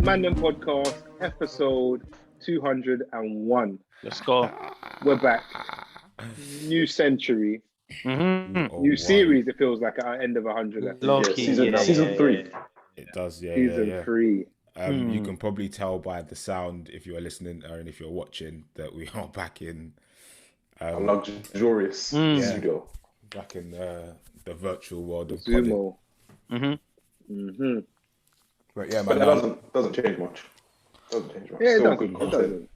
Mandem Podcast, episode 201. Let's go. We're back. New century. Mm-hmm. New series, it feels like at our end of 100. Season 3. It does, Season 3. You can probably tell by the sound if you're listening and if you're watching that we are back in a luxurious studio. Back in the virtual world of Zumo. But yeah, but man. that doesn't change much. Yeah, Still it good doesn't. content.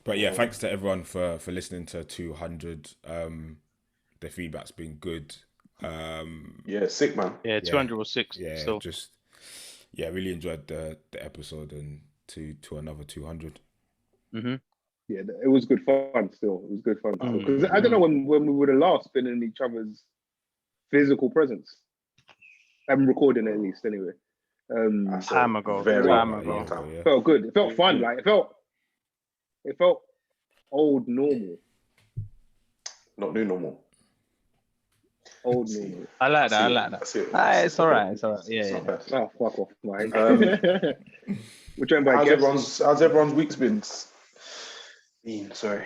But yeah, thanks to everyone for listening to 200. The feedback's been good. Yeah, sick, man. Yeah, 200 was 6. Yeah, still. Really enjoyed the episode and to another 200. Mm-hmm. Yeah, it was good fun still. It was good fun. Because I don't know when we would have last been in each other's physical presence. I'm recording at least anyway. Time ago. It felt good. It felt fun. Like it felt old normal. Not new normal. Old normal. I like that. That's it. It's all right. Yeah. Oh, fuck off, Mike. We're joined by guests. How's everyone's week's been? Sorry.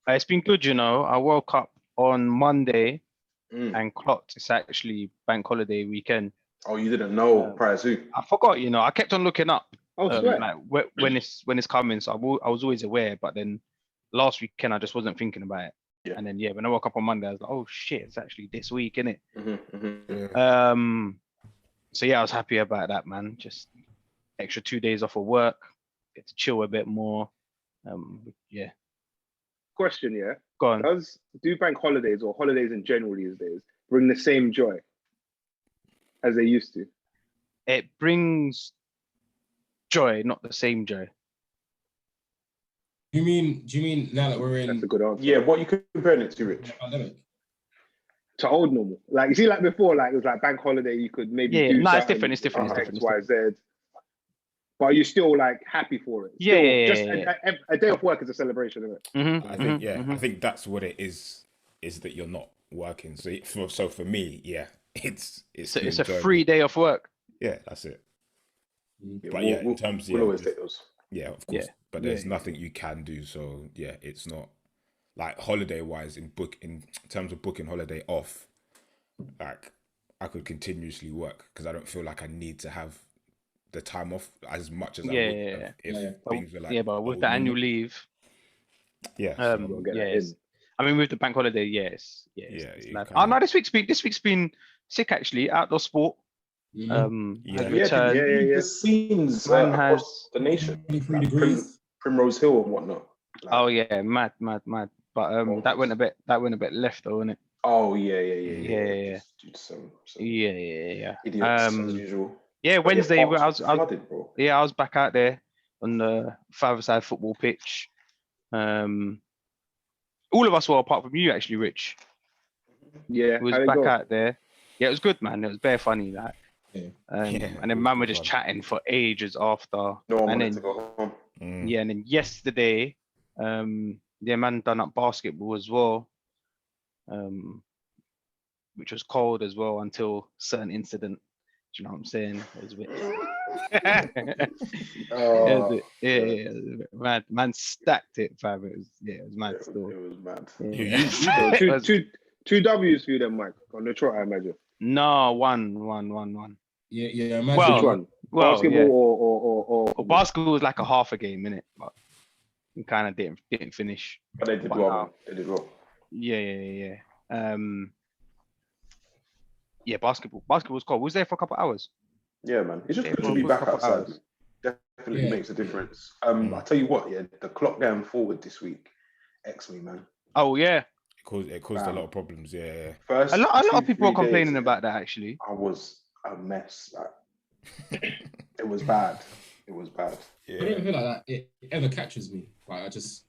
It's been good, you know. I woke up on Monday and clocked it's actually bank holiday weekend. Oh, you didn't know prior to? I forgot, you know. I kept on looking up Swear. like when it's coming. So I was always aware, but then last weekend I just wasn't thinking about it. Yeah. And then when I woke up on Monday, I was like, oh shit, it's actually this week, innit? So yeah, I was happy about that, man. Just extra 2 days off of work, get to chill a bit more. Yeah. Question, yeah. Go on. Do bank holidays or holidays in general these days bring the same joy as they used to? It brings joy, not the same joy. Do you mean now that we're in? That's a good answer. Yeah, what you comparing it to, Rich? Pandemic. To old normal. Like, you see, like before, like it was like bank holiday, you could maybe do it's something, different. It's different. X, Y, Z. But you're still like happy for it. A day off work is a celebration, isn't it? I think that's what it is that you're not working. So for me, it's a free day off work. Yeah, that's it. Yeah, but in terms we'll always take those. Yeah, of course. But there's nothing you can do. So it's not like holiday wise in terms of booking holiday off. Like I could continuously work because I don't feel like I need to have the time off as much as I would have if things were like. But with the annual leave. Yeah. I mean, with the bank holiday, yes. No, this week's been sick actually. Outdoor sport. The scenes across the nation, 23 degrees. Primrose Hill and whatnot. Mad. But that went a bit left though, innit? Oh yeah. Idiots as usual. Yeah, Wednesday I was flooded, bro. I was back out there on the five-a-side football pitch. All of us were apart from you actually, Rich. Yeah, it was back out there. Yeah, it was good, man. It was bare funny, like. And then man were just chatting for ages after. No one wanted to go home. And then yesterday, man done up basketball as well, which was cold as well until certain incident. Do you know what I'm saying? It was a bit. Man stacked it, fam. It was mad still. It was mad. Two W's for you then, Mike, on the trot, I imagine. No, one. Yeah. Which one? Basketball or basketball was like a half a game, innit? But we kind of didn't finish. But they did well. They did well. Yeah. Basketball was cool. We was there for a couple of hours. Yeah, man. It's just good to be back outside. Definitely makes a difference. I tell you what, the clock going forward this week, X me, man. Oh yeah. It caused a lot of problems. Yeah. First, a lot of people are complaining about that actually. I was a mess. It was bad. Yeah. I don't feel like that. It ever catches me. Like I just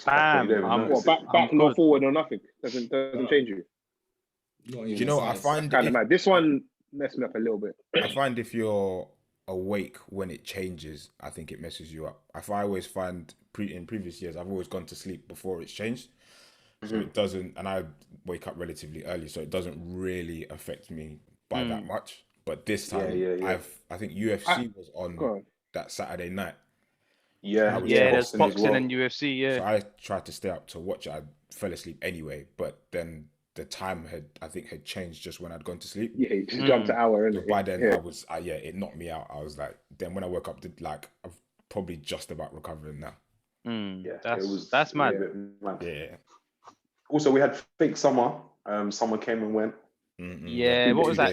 back no forward or nothing. Doesn't change you. Do you know? I find kind of mad. This one messed me up a little bit. I find if you're awake when it changes, I think it messes you up. I always find in previous years, I've always gone to sleep before it's changed. So it doesn't, and I wake up relatively early, so it doesn't really affect me by that much. But this time, I think UFC was on that Saturday night. Yeah, there's boxing and UFC. Yeah, so I tried to stay up to watch it. I fell asleep anyway, but then the time had changed just when I'd gone to sleep. Yeah, you just jumped an hour. So by then I was, it knocked me out. I was like, then when I woke up, I'm probably just about recovering now. That's mad. Yeah. Also, we had fake summer. Summer came and went. Yeah, what was that?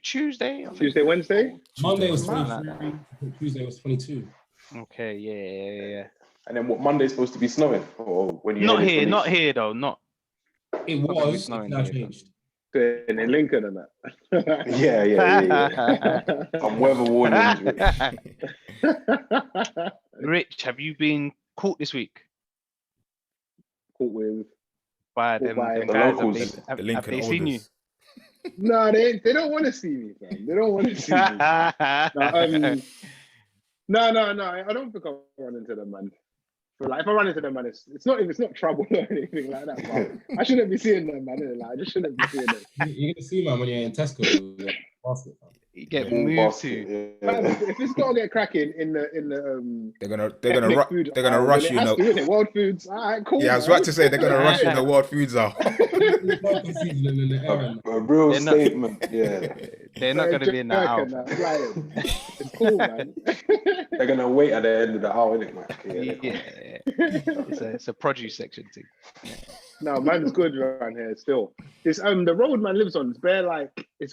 Tuesday? Tuesday, Wednesday? Monday was 23. Tuesday was 22. Okay, yeah. And then what? Monday's supposed to be snowing, or when you? Not here though. Not. It was. It's now changed. In Lincoln and that. Yeah. Some weather warnings. Rich, have you been caught this week? Caught with by the guys? locals, have they seen you? No, they don't want to see me, fam. They don't want to see me. No, I don't think I'll run into them, man. But like, if I run into them, man, it's not trouble or anything like that. But I shouldn't be seeing them, man. Like, I just shouldn't be seeing them. You're gonna see, man, when you're in Tesco. You get moved to. Man, if it's gotta get cracking in the they're gonna rush you. World Foods. All right, cool. Yeah, I was about to say they're gonna rush you in the World Foods aisle. A real statement. Yeah, they're not gonna be in that aisle. It's cool, man. They're gonna wait at the end of the aisle, isn't it, Yeah. It's a produce section too. Yeah. No, man's good around here still. This the road man lives on, it's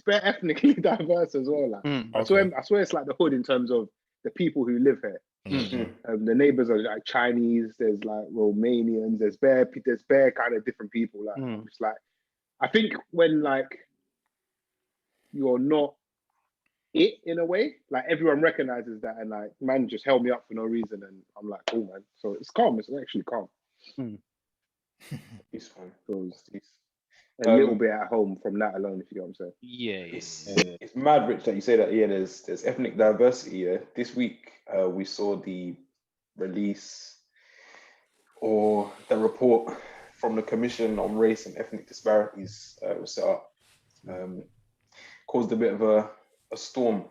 bare ethnically diverse as well. Like I swear it's like the hood in terms of the people who live here. The neighbors are like Chinese, there's like Romanians, there's bare kind of different people. Like it's like I think when like you're not it in a way, like everyone recognizes that, and like man just held me up for no reason, and I'm like, oh man, so it's calm. It's actually calm. It's fine. It's a little bit at home from that alone, if you get what I'm saying. Yeah. It's mad, Rich, that you say that. Yeah, there's ethnic diversity. Yeah, this week we saw the release or the report from the Commission on Race and Ethnic Disparities. Was set up. Caused a bit of a storm,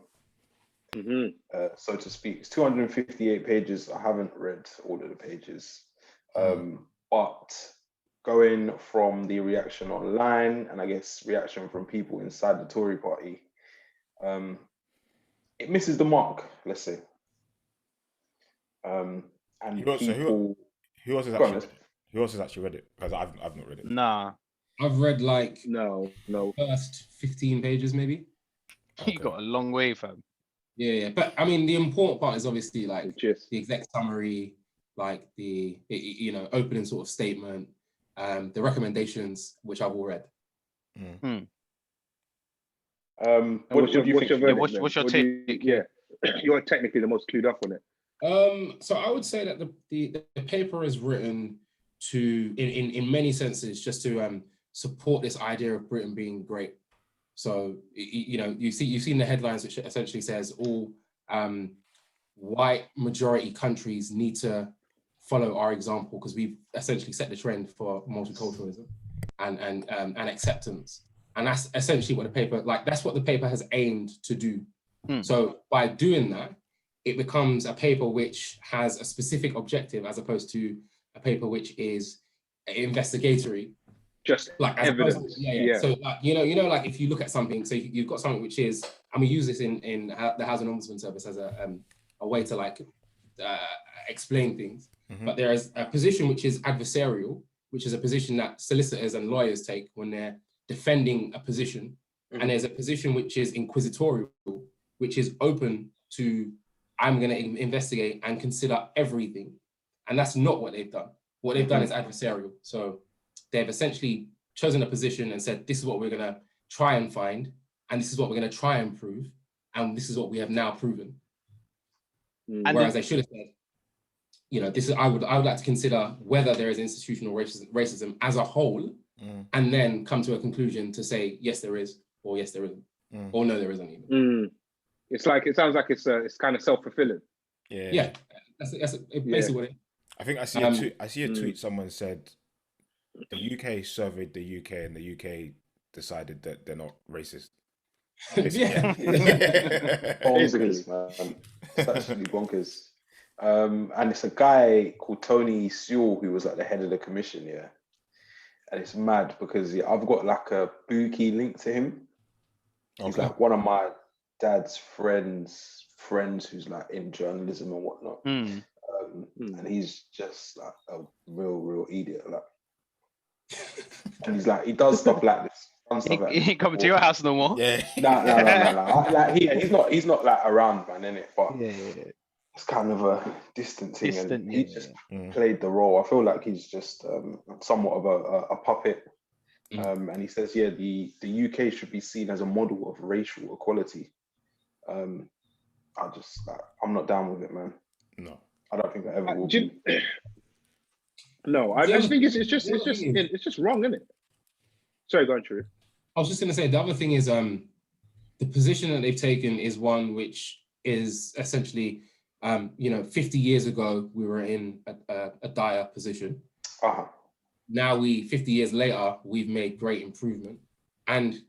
so to speak. It's 258 pages. I haven't read all of the pages, but going from the reaction online and I guess reaction from people inside the Tory party, it misses the mark, let's say. And who else has actually read it? Because I've not read it. Nah. I've read like no first 15 pages maybe. You got a long way, fam. Yeah. But I mean, the important part is obviously like the exec summary, like the opening sort of statement, the recommendations, which I've all read. What's your take? Yeah, you're technically the most clued up on it. So I would say that the paper is written to, in many senses, just to support this idea of Britain being great. So you've seen the headlines, which essentially says all white majority countries need to follow our example because we've essentially set the trend for multiculturalism and acceptance. And that's essentially what the paper has aimed to do. So by doing that, it becomes a paper which has a specific objective as opposed to a paper which is investigatory. Just like evidence. So like, like if you look at something, so you've got something which is, and we use this in the Housing Ombudsman Service as a way to like explain things. But there is a position which is adversarial, which is a position that solicitors and lawyers take when they're defending a position. And there's a position which is inquisitorial, which is open to, I'm going to investigate and consider everything. And that's not what they've done. What they've done is adversarial. So they've essentially chosen a position and said, this is what we're going to try and find, and this is what we're going to try and prove, and this is what we have now proven. Whereas they should have said, this is, I would like to consider whether there is institutional racism as a whole, and then come to a conclusion to say, yes, there is, or yes, there isn't, or no, there isn't even. It sounds like it's kind of self-fulfilling. Yeah. That's basically what it is. I think I see a tweet. Someone said the UK surveyed the UK, and the UK decided that they're not racist. Yeah. Bonkers, man. It's actually bonkers. And it's a guy called Tony Sewell who was like the head of the commission, yeah. And it's mad because I've got like a Bookie link to him. He's like one of my dad's friends who's like in journalism and whatnot. And he's just like a real idiot. Like, and he's like, he does stuff like this. He ain't coming to your house no more. Yeah. No. Like he's not like around, man, innit? But it's kind of a distant thing, and he just played the role. I feel like he's just somewhat of a puppet. And he says, yeah, the UK should be seen as a model of racial equality. I'm not down with it, man. No, I don't think I ever will be. No, I just think it's just wrong, isn't it? Sorry, go on, True. I was just going to say, the other thing is the position that they've taken is one which is essentially, 50 years ago, we were in a dire position. Now 50 years later, we've made great improvement. And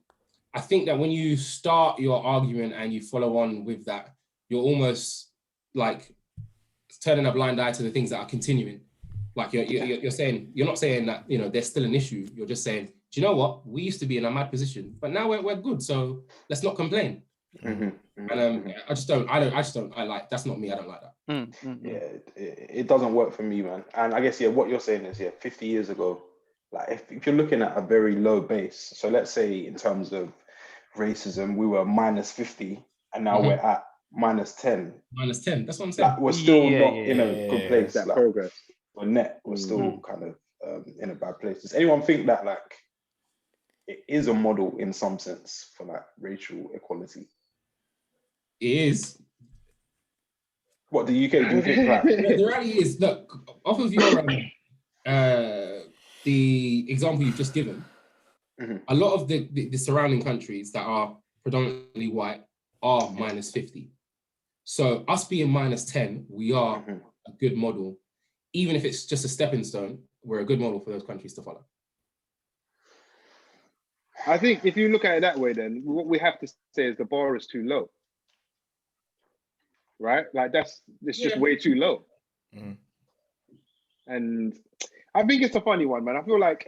I think that when you start your argument and you follow on with that, you're almost like turning a blind eye to the things that are continuing. Like you're saying, you're not saying that, there's still an issue. You're just saying, do you know what? We used to be in a mad position, but now we're good. So let's not complain. And that's not me. I don't like that. Yeah, it doesn't work for me, man. And I guess, what you're saying is, 50 years ago, like if you're looking at a very low base, so let's say in terms of racism, we were minus 50 and now we're at minus 10. Minus 10, that's what I'm saying. Like, we're still not in a good place. That like, progress. We're still kind of in a bad place. Does anyone think that like it is a model in some sense for like racial equality? It is. What, the UK, do you think that? The reality is, look, off of your the example you've just given, a lot of the surrounding countries that are predominantly white are minus 50. So us being minus 10, we are a good model. Even if it's just a stepping stone, we're a good model for those countries to follow. I think if you look at it that way, then what we have to say is the bar is too low. Right? Like it's just way too low. And I think it's a funny one, man. I feel like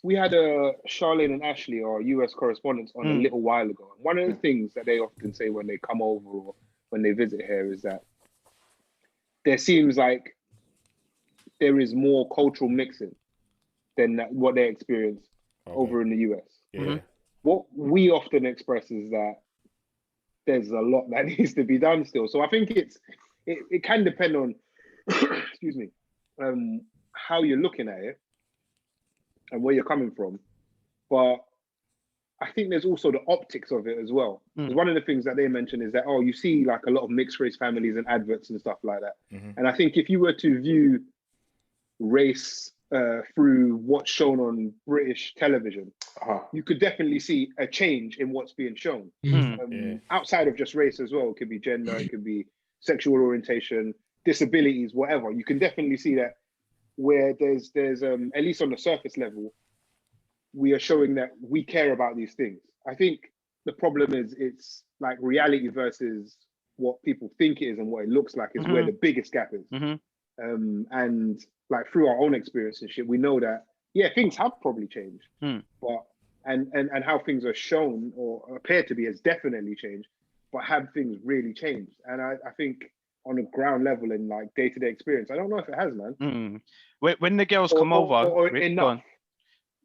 we had Charlene and Ashley, our US correspondents, on a little while ago. One of the things that they often say when they come over or when they visit here is that there seems like there is more cultural mixing than what they experience over in the US. What we often express is that there's a lot that needs to be done still. So I think it can depend on, excuse me, how you're looking at it and where you're coming from. But I think there's also the optics of it as well. One of the things that they mentioned is that, you see like a lot of mixed race families and adverts and stuff like that. And I think if you were to view race through what's shown on British television, you could definitely see a change in what's being shown. Outside of just race as well. It could be gender, it could be sexual orientation, disabilities, whatever. You can definitely see that where there's at least on the surface level, we are showing that we care about these things. I think the problem is it's like reality versus what people think it is and what it looks like is where the biggest gap is. And like through our own experience and shit, we know that, things have probably changed, but and how things are shown or appear to be has definitely changed, but have things really changed? And I think on a ground level in like day-to-day experience, I don't know if it has, man. When the girls come over, or enough.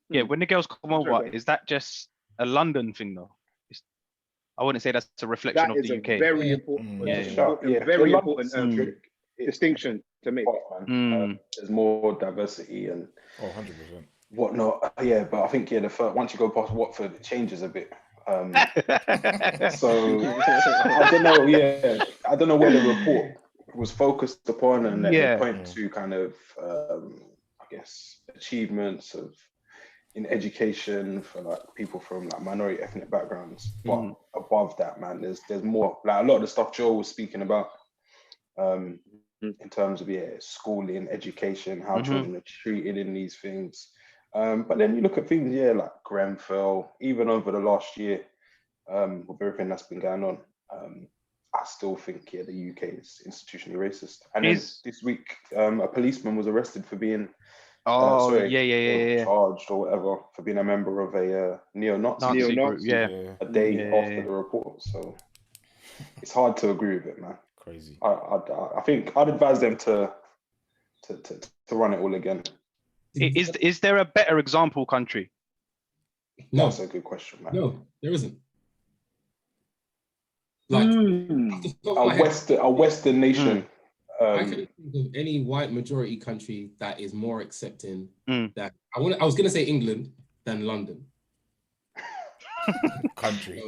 When the girls come over, is that just a London thing though? I wouldn't say that's a reflection of the UK. Very important, very important distinction to make. There's more diversity and 100%. whatnot. But I think once you go past Watford, it changes a bit. So I don't know. I don't know where the report was focused upon, and they point to kind of I guess achievements in education for like people from like minority ethnic backgrounds. But above that, man, there's more. Like a lot of the stuff Joe was speaking about. In terms of schooling, education, how children are treated in these things. But then you look at things, like Grenfell, even over the last year, with everything that's been going on. I still think, yeah, the UK is institutionally racist. And then this week, a policeman was arrested for being charged or whatever for being a member of a neo-Nazi group, a day after the report. So it's hard to agree with it, man. Crazy. I think I'd advise them to run it all again. Is there a better example country? No. That's a good question, man. No, there isn't. Like a Western nation. I can't think of any white majority country that is more accepting that I was gonna say England than London. Country.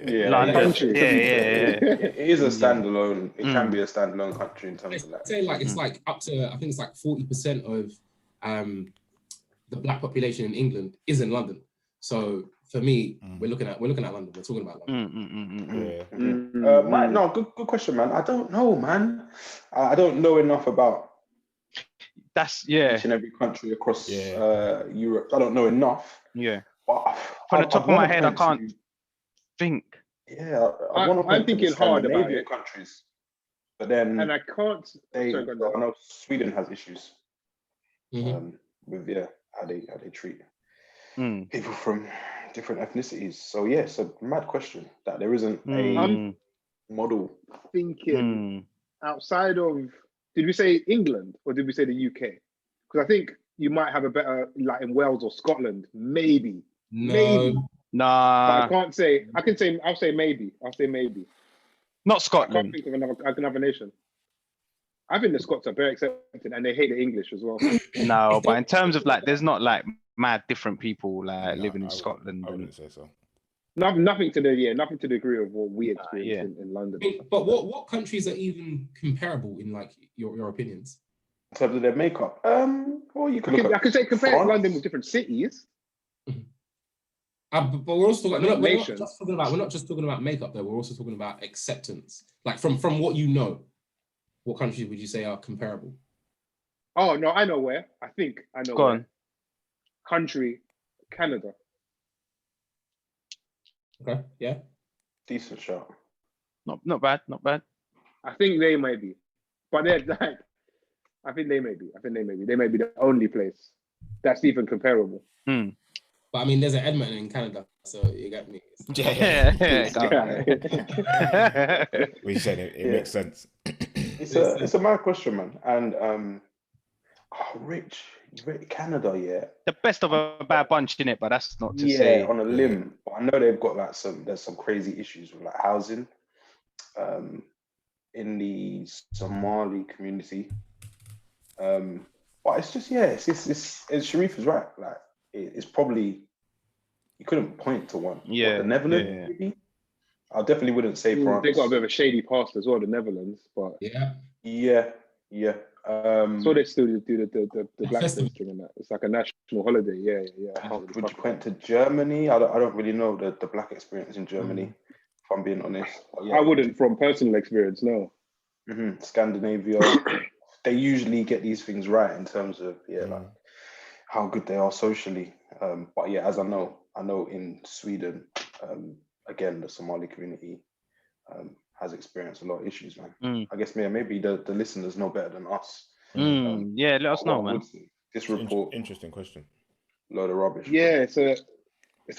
Yeah, London. Country. Yeah. It is a standalone. It can be a standalone country in terms of that. Say like it's like up to, I think it's like 40% of the black population in England is in London. So for me, we're looking at London. We're talking about London. No, good question, man. I don't know, man. I don't know enough about each and every country across Europe. I don't know enough. Yeah. But from the top of my head, I can't think. Yeah, I'm thinking hard about it. Countries, but then and I can't. I know Sweden has issues with how they treat people from different ethnicities. So yeah, it's a mad question that there isn't a model. Thinking outside of, did we say England or did we say the UK? Because I think you might have a better, like in Wales or Scotland, maybe. No. Nah. But I can't say. I'll say maybe. Not Scotland. I can't think of another nation. I think the Scots are very accepting and they hate the English as well. No, but in terms of like, there's not like mad different people like living in Scotland. I wouldn't say so. Nothing to the degree of what we experience in London. But what countries are even comparable in like your opinions? In terms of their makeup, well, I could say compare London with different cities. But we're also talking about, we're not just talking about makeup though. We're also talking about acceptance. Like from what you know, what countries would you say are comparable? Oh no, I know where. I think I know. Go where. on. Country, Canada. Okay, yeah. Decent shot. Not bad. I think they may be, but they're like, I think they may be. They may be the only place that's even comparable. But I mean, there's an Edmonton in Canada, so you got me. We said it makes sense. It's a mad question, man. And Rich, Canada, yeah. The best of a bad bunch in it, but that's not to say on a limb. But I know they've got like there's some crazy issues with like housing, in the Somali community. But it's just it's Sharif is right. Like it's probably, you couldn't point to one. Yeah, the Netherlands maybe. I definitely wouldn't say France. They got a bit of a shady past as well, the Netherlands. But yeah. So they still do the black thing and that. It's like a national holiday. Yeah. Would you point to Germany? I don't really know the black experience in Germany, if I'm being honest. I wouldn't from personal experience, no. Scandinavia, they usually get these things right in terms of like how good they are socially. But yeah, as I know in Sweden, again, the Somali community has experienced a lot of issues, man. I guess maybe the listeners know better than us. Let us know, man. This report, interesting question. Load of rubbish. Yeah, it's a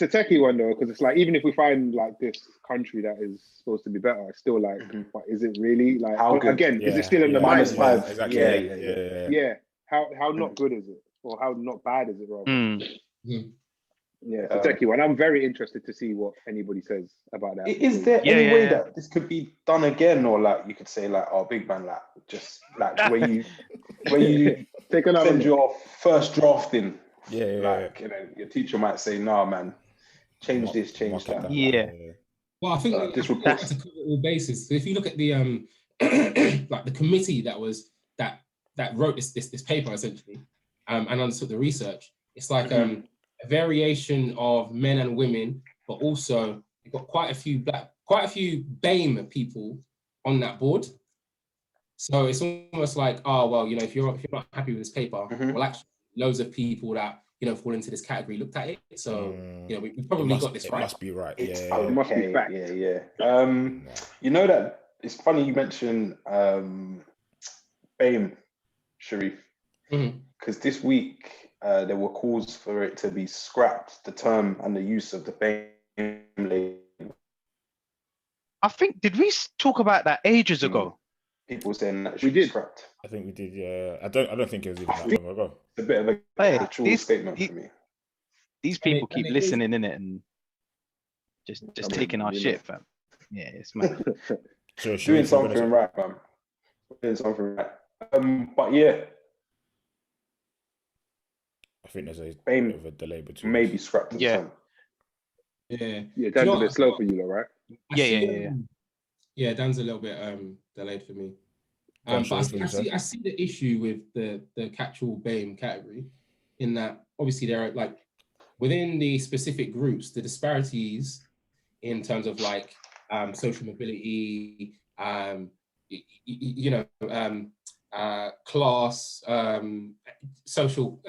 techie one though, because it's like, even if we find like this country that is supposed to be better, it's still like, but is it really like? How good? Again, is it still in the -5? Exactly. Yeah. How not good is it, or how not bad is it, rather? Yeah, it's a techie one. I'm very interested to see what anybody says about that. Is there any way that this could be done again, or like you could say like, oh, big man, like just like where you take another send your first draft in? Like, you know, your teacher might say, "Nah, man, change this, change that." Well, I think this report to cover all bases. So if you look at the like the committee that wrote this paper essentially, and undertook the research, it's like a variation of men and women, but also you've got quite a few BAME people on that board. So it's almost like, oh well, you know, if you're not happy with this paper, well, actually, loads of people that fall into this category looked at it. So, we probably got this right. It must be right. It must be fact. Yeah. You know that it's funny you mentioned BAME, Sharif, because this week there were calls for it to be scrapped, the term and the use of the BAME label. I think, did we talk about that ages ago? People saying that should be scrapped. I think we did, yeah. I don't think it was even that long ago. It's a bit of a actual statement for me. These people keep listening in it and just taking our shit, fam. Yeah, it's mad. Doing something right, man. Doing something right. But yeah, I think there's a BAME bit of a delay between. Maybe scrapped. Yeah. Dan's a bit slow for you, though, right? Yeah. Dan's a little bit delayed for me. But I see the issue with the catch-all BAME category in that obviously there are like within the specific groups, the disparities in terms of like social mobility, class, social,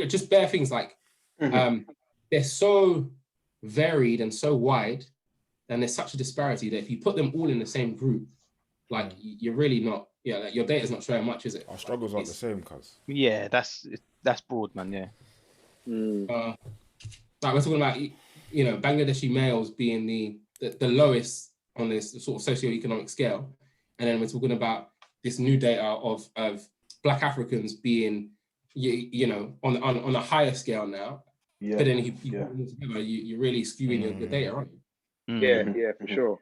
just bare things like they're so varied and so wide, and there's such a disparity that if you put them all in the same group, like you're really not, like your data's not showing much, is it? Our struggles aren't the same, cuz. Yeah, that's broad, man. Yeah. Like we're talking about, Bangladeshi males being the lowest on this sort of socioeconomic scale, and then we're talking about this new data of Black Africans being, on a higher scale now. Yeah. But then if you put them together, you're really skewing the data, aren't you? Yeah, for sure.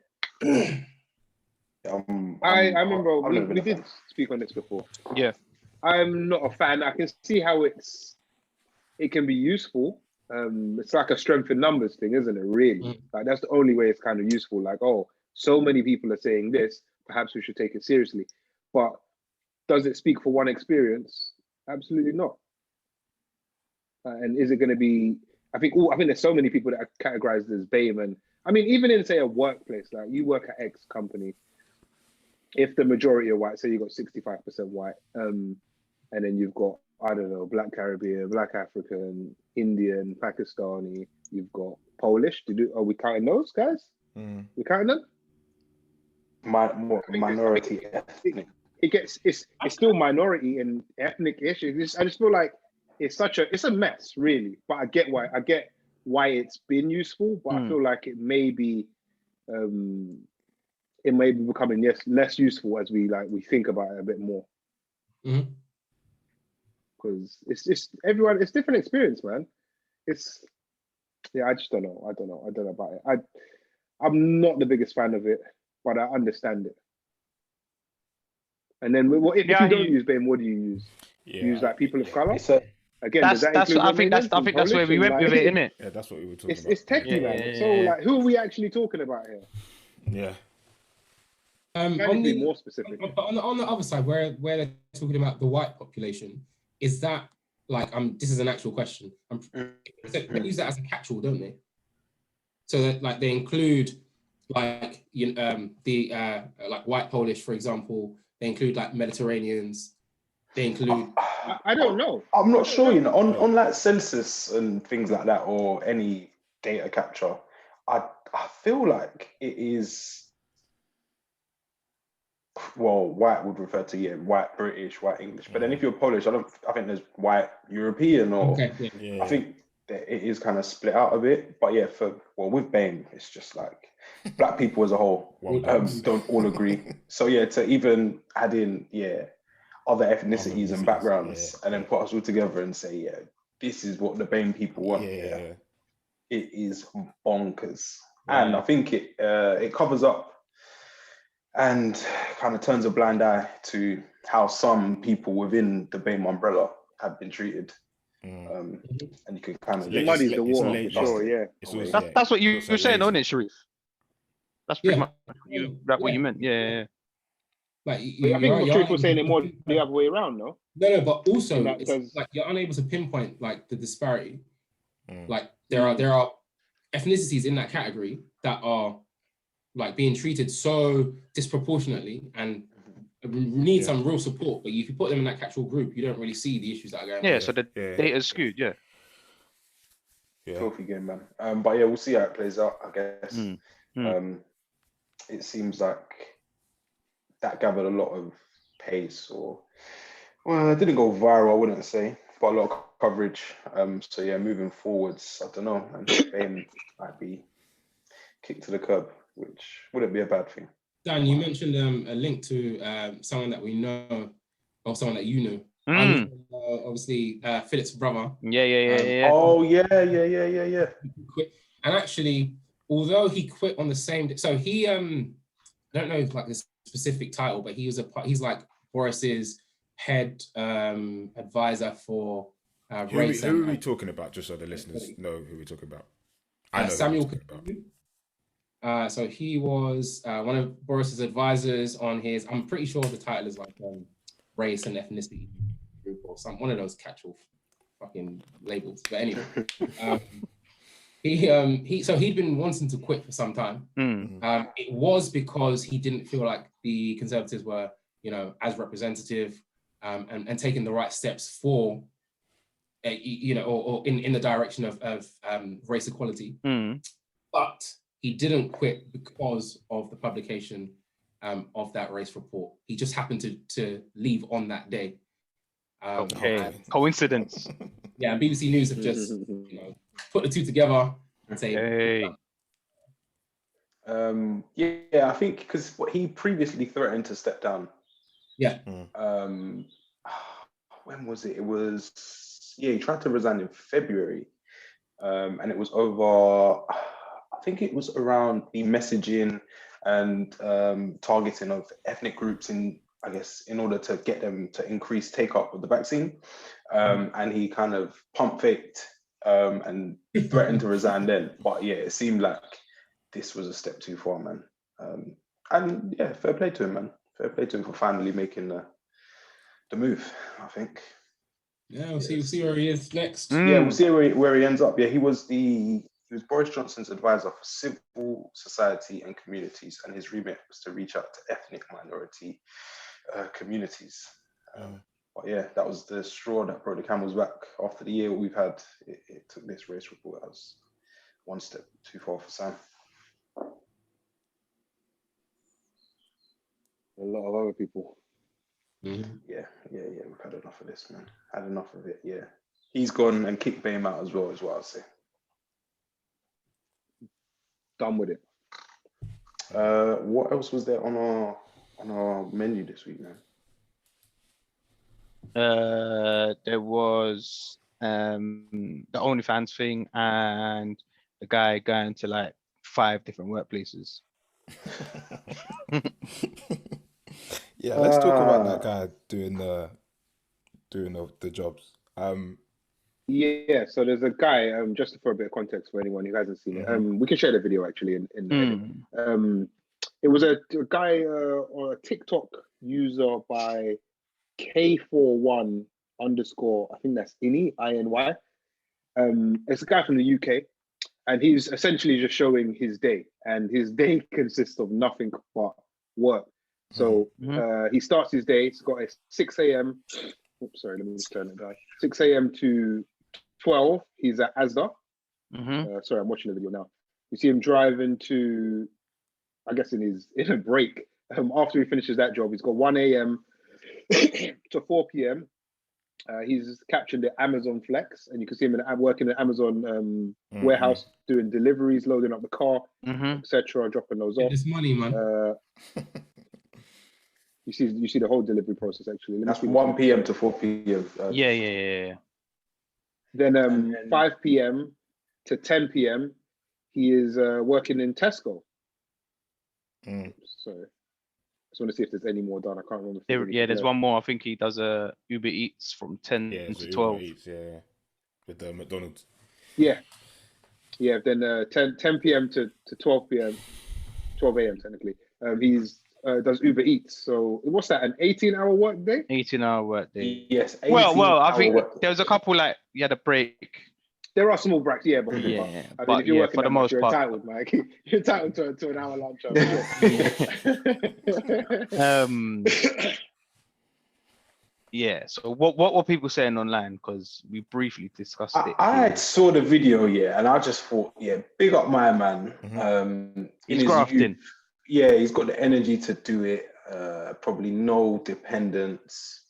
I remember we did speak on this before. Yeah. I'm not a fan. I can see how it can be useful. It's like a strength in numbers thing, isn't it? Really, like that's the only way it's kind of useful. Like, so many people are saying this, perhaps we should take it seriously. But does it speak for one experience? Absolutely not. And is it going to be? I think there's so many people that are categorized as BAME, and I mean, even in say a workplace, like you work at X company, if the majority are white, say you got 65% white, and then you've got, I don't know, Black Caribbean, Black African, Indian, Pakistani, you've got Polish. Are we counting those guys? We counting them? Minority ethnic. It's still minority and ethnic issues. I just feel like it's a mess, really. But I get why it's been useful, but I feel like it may be becoming less useful as we think about it a bit more. Because it's just everyone, it's different experience, man. I just don't know. I don't know about it. I'm not the biggest fan of it, but I understand it. And then if you don't use BAME, what do you use? You use like people of color? Again, I think that's where we went with it, innit? Yeah, that's what we were talking about. It's techie, man. So like, who are we actually talking about here? Yeah. Be more specific. But on the other side, where they're talking about the white population, is that like this is an actual question. They use that as a catch-all, don't they? So that like they include like like white Polish, for example. They include like Mediterraneans. They include. I don't know. I'm not sure. On like census and things like that, or any data capture, I feel like it is. Well, white would refer to white British, white English. But then if you're Polish, I think there's white European, or I think that it is kind of split out a bit. But yeah, with BAME, it's just like Black people as a whole don't all agree. So yeah, to even add in other ethnicities and backgrounds, and then put us all together and say this is what the BAME people want. It is bonkers, and I think it covers up and kind of turns a blind eye to how some people within the BAME umbrella have been treated. And you can kind of muddies the water, for sure. That's what you were saying, isn't it, Sharif? That's pretty much what you meant. Yeah. Like I think what Sharif was saying it more the other way around, no? No, but also it's like you're unable to pinpoint like the disparity. Like there are ethnicities in that category that are like being treated so disproportionately and need some real support. But if you put them in that catch-all group, you don't really see the issues that are going on. So the data's skewed. Yeah. Filthy game, man. But yeah, we'll see how it plays out, I guess. It seems like that gathered a lot of pace, or well, it didn't go viral, I wouldn't say, but a lot of coverage. So yeah, moving forwards, I don't know, and Bain might be kicked to the curb, which wouldn't be a bad thing. Dan, you mentioned a link to someone that we know, or someone that you know. Obviously, Philip's brother. Yeah. Oh, yeah. Quit. And actually, although he quit on the same day, so he, I don't know like the specific title, but he's like Boris's head advisor for race. Who are we talking about? Just so the listeners know who we're talking about. I know Samuel. So he was one of Boris's advisors on his. I'm pretty sure the title is like race and ethnicity group or one of those catch-all fucking labels. But anyway, he'd been wanting to quit for some time. It was because he didn't feel like the Conservatives were, as representative and taking the right steps for, or in the direction of race equality. But he didn't quit because of the publication of that race report. He just happened to leave on that day. Coincidence. Yeah, and BBC News have just put the two together and say, I think because he previously threatened to step down. Yeah. When was it? It was he tried to resign in February, and it was over. I think it was around the messaging and targeting of ethnic groups in order to get them to increase take-up of the vaccine. And he kind of pump faked and threatened to resign then. But yeah, it seemed like this was a step too far, man. And yeah, fair play to him, man. Fair play to him for finally making the move, I think. Yeah, we'll see where he is next. Yeah, we'll see where he ends up. Yeah, he was Boris Johnson's advisor for civil society and communities, and his remit was to reach out to ethnic minority communities. But yeah, that was the straw that broke the camel's back. After the year we've had, it took this race report as one step too far for Sam. A lot of other people. Yeah, we've had enough of this, man. Had enough of it, yeah. He's gone and kicked Bain out as well, is what I'll say. Done with it. What else was there on our menu this week, man? There was the OnlyFans thing and the guy going to like 5 different workplaces. Yeah, let's talk about that guy doing the jobs. Yeah, so there's a guy, just for a bit of context for anyone who hasn't seen it, we can share the video actually in the edit. It was a guy or a TikTok user by K41 _, I think that's INY, I-N-Y. It's a guy from the UK, and he's essentially just showing his day, and his day consists of nothing but work. So he starts his day, he's got a 6 a.m. Oops, sorry, let me just turn it down. 6 a.m. to 12, he's at Asda. Sorry, I'm watching the video now. You see him driving to, I guess in a break. After he finishes that job, he's got 1 a.m. to 4 p.m. He's captured the Amazon Flex, and you can see him working in the Amazon warehouse, doing deliveries, loading up the car, etc., dropping those off. This money, man. You see the whole delivery process actually. That's 1 p.m. to 4 p.m. Yeah. Then 5 p.m. to 10 p.m. he is working in Tesco. Sorry, I just want to see if there's any more done. I can't remember. There's one more. I think he does Uber Eats from 10 to 12. Uber Eats, with the McDonald's. Yeah. Then 10 p.m. to 12 p.m. 12 a.m. technically. He's does Uber Eats. So what's that? An 18-hour work day? 18-hour work day. Yes. Well, I think there was a couple like you had a break. There are small breaks, but I mean, if you're working for the most you're part, entitled, Mike. You're entitled to an hour lunch. Yeah. So what were people saying online? Because we briefly discussed it. I saw the video, and I just thought, big up my man. He's grafting. He's got the energy to do it. Probably no dependence.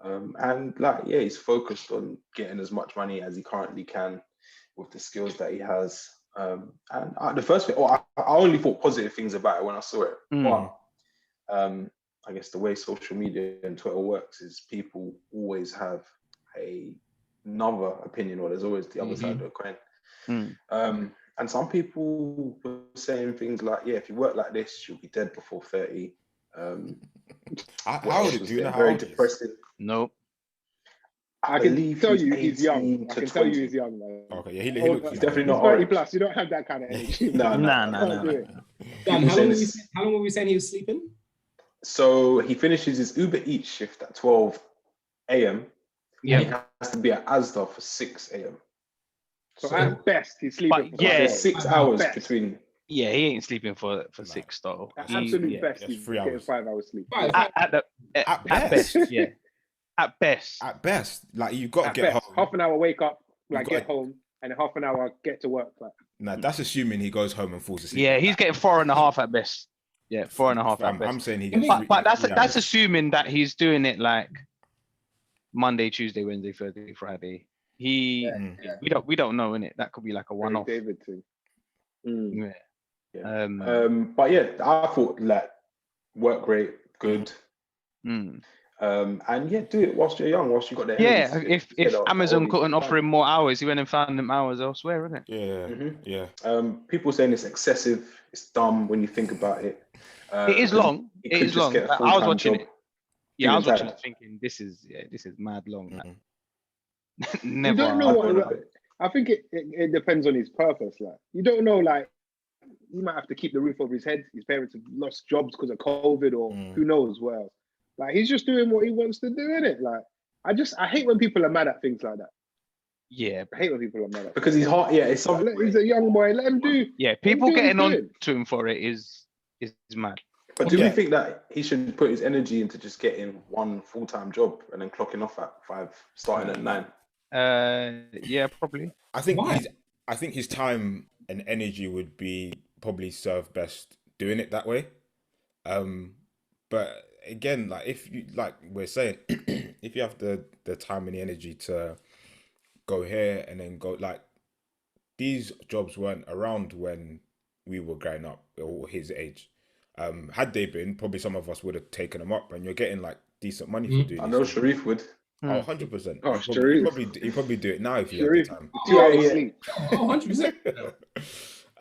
And he's focused on getting as much money as he currently can with the skills that he has. And the first thing, I only thought positive things about it when I saw it. But I guess the way social media and Twitter works is people always have another opinion, or there's always the other side of the coin. And some people were saying things like, if you work like this, you'll be dead before 30. How old is he? Very depressing. Nope. I can tell you he's young. I can tell you he's young, man. Okay, yeah, he looks. He's definitely not 30 plus. You don't have that kind of energy. No. Dan, how long were we saying he was sleeping? So he finishes his Uber Eats shift at 12 a.m. Yeah. He has to be at Asda for 6 a.m. So at best, he's sleeping. But yeah, 6 hours between. Yeah, he ain't sleeping for 6 though. At absolute best, he's 3 getting hours. 5 hours sleep. At best, yeah. At best. At best, like you've got to get home. Half an hour wake up, get home, and then half an hour get to work. Nah, that's assuming he goes home and falls asleep. Yeah, he's getting 4.5 at best. Yeah, 4.5 at best. I'm saying he gets. But that's assuming that he's doing it like Monday, Tuesday, Wednesday, Thursday, Friday. We don't know, innit? That could be like a one-off. David thing. Yeah. But I thought work rate good. And do it whilst you're young, whilst you got the energy. If Amazon couldn't offer him more hours, he went and found them hours elsewhere, isn't it? Yeah. People saying it's excessive, it's dumb when you think about it. It is long. It is long. I was watching it. Yeah, I was watching it thinking this is mad long. Never. You don't know what. I think it depends on his purpose. Like you don't know, like he might have to keep the roof over his head. His parents have lost jobs because of COVID, or who knows what else. Like he's just doing what he wants to do, innit? Like I hate when people are mad at things like that. Yeah, I hate when people are mad at because he's hot. Yeah, it's something. He's a young boy. Let him do. Yeah, people getting on to him for it is mad. But do we think that he should put his energy into just getting one full-time job and then clocking off at 5, starting at 9? Yeah, probably. I think his time and energy would be probably served best doing it that way. But again, like if you like we're saying, if you have the time and the energy to go here and then go, like these jobs weren't around when we were growing up or his age. Had they been, probably some of us would have taken them up, and you're getting like decent money for doing. I know Sharif would. Oh, 100%. Oh, Sharif. He'd probably do it now if you had the time. 2 hours sleep.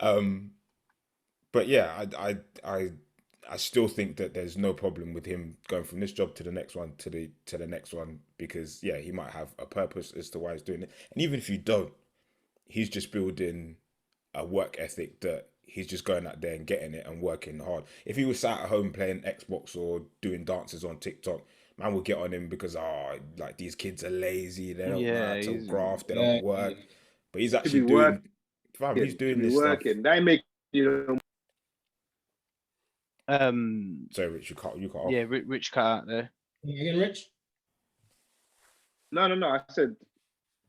100%. But yeah, I still think that there's no problem with him going from this job to the next one to the next one, because he might have a purpose as to why he's doing it, and even if you don't, he's just building a work ethic that he's just going out there and getting it and working hard. If he was sat at home playing Xbox or doing dances on TikTok, man would get on him because like these kids are lazy, they don't know how to graft, they don't work. But he's actually doing. He's doing this working. stuff. They make Sorry, Rich, you cut off. Yeah, Rich cut out there. Again, Rich? No. I said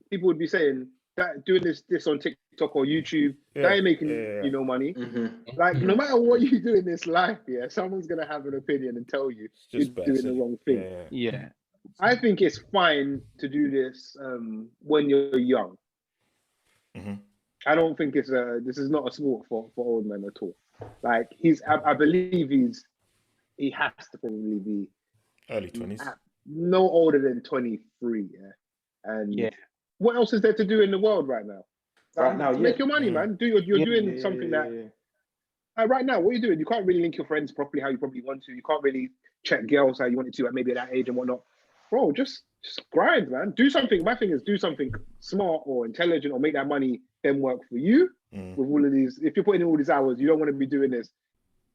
people would be saying that doing this on TikTok or YouTube, that ain't making money. Like no matter what you do in this life, someone's gonna have an opinion and tell you you're doing the wrong thing. Yeah. I think it's fine to do this when you're young. I don't think this is not a sport for old men at all. Like I believe he has to probably be early 20s, no older than 23. And what else is there to do in the world right now? Make your money, man. You're doing something that. Right now, what are you doing? You can't really link your friends properly how you probably want to. You can't really check girls how you wanted to at maybe at that age and whatnot. Bro, just grind, man. Do something. My thing is do something smart or intelligent or make that money then work for you. With all of these, if you're putting in all these hours, you don't want to be doing this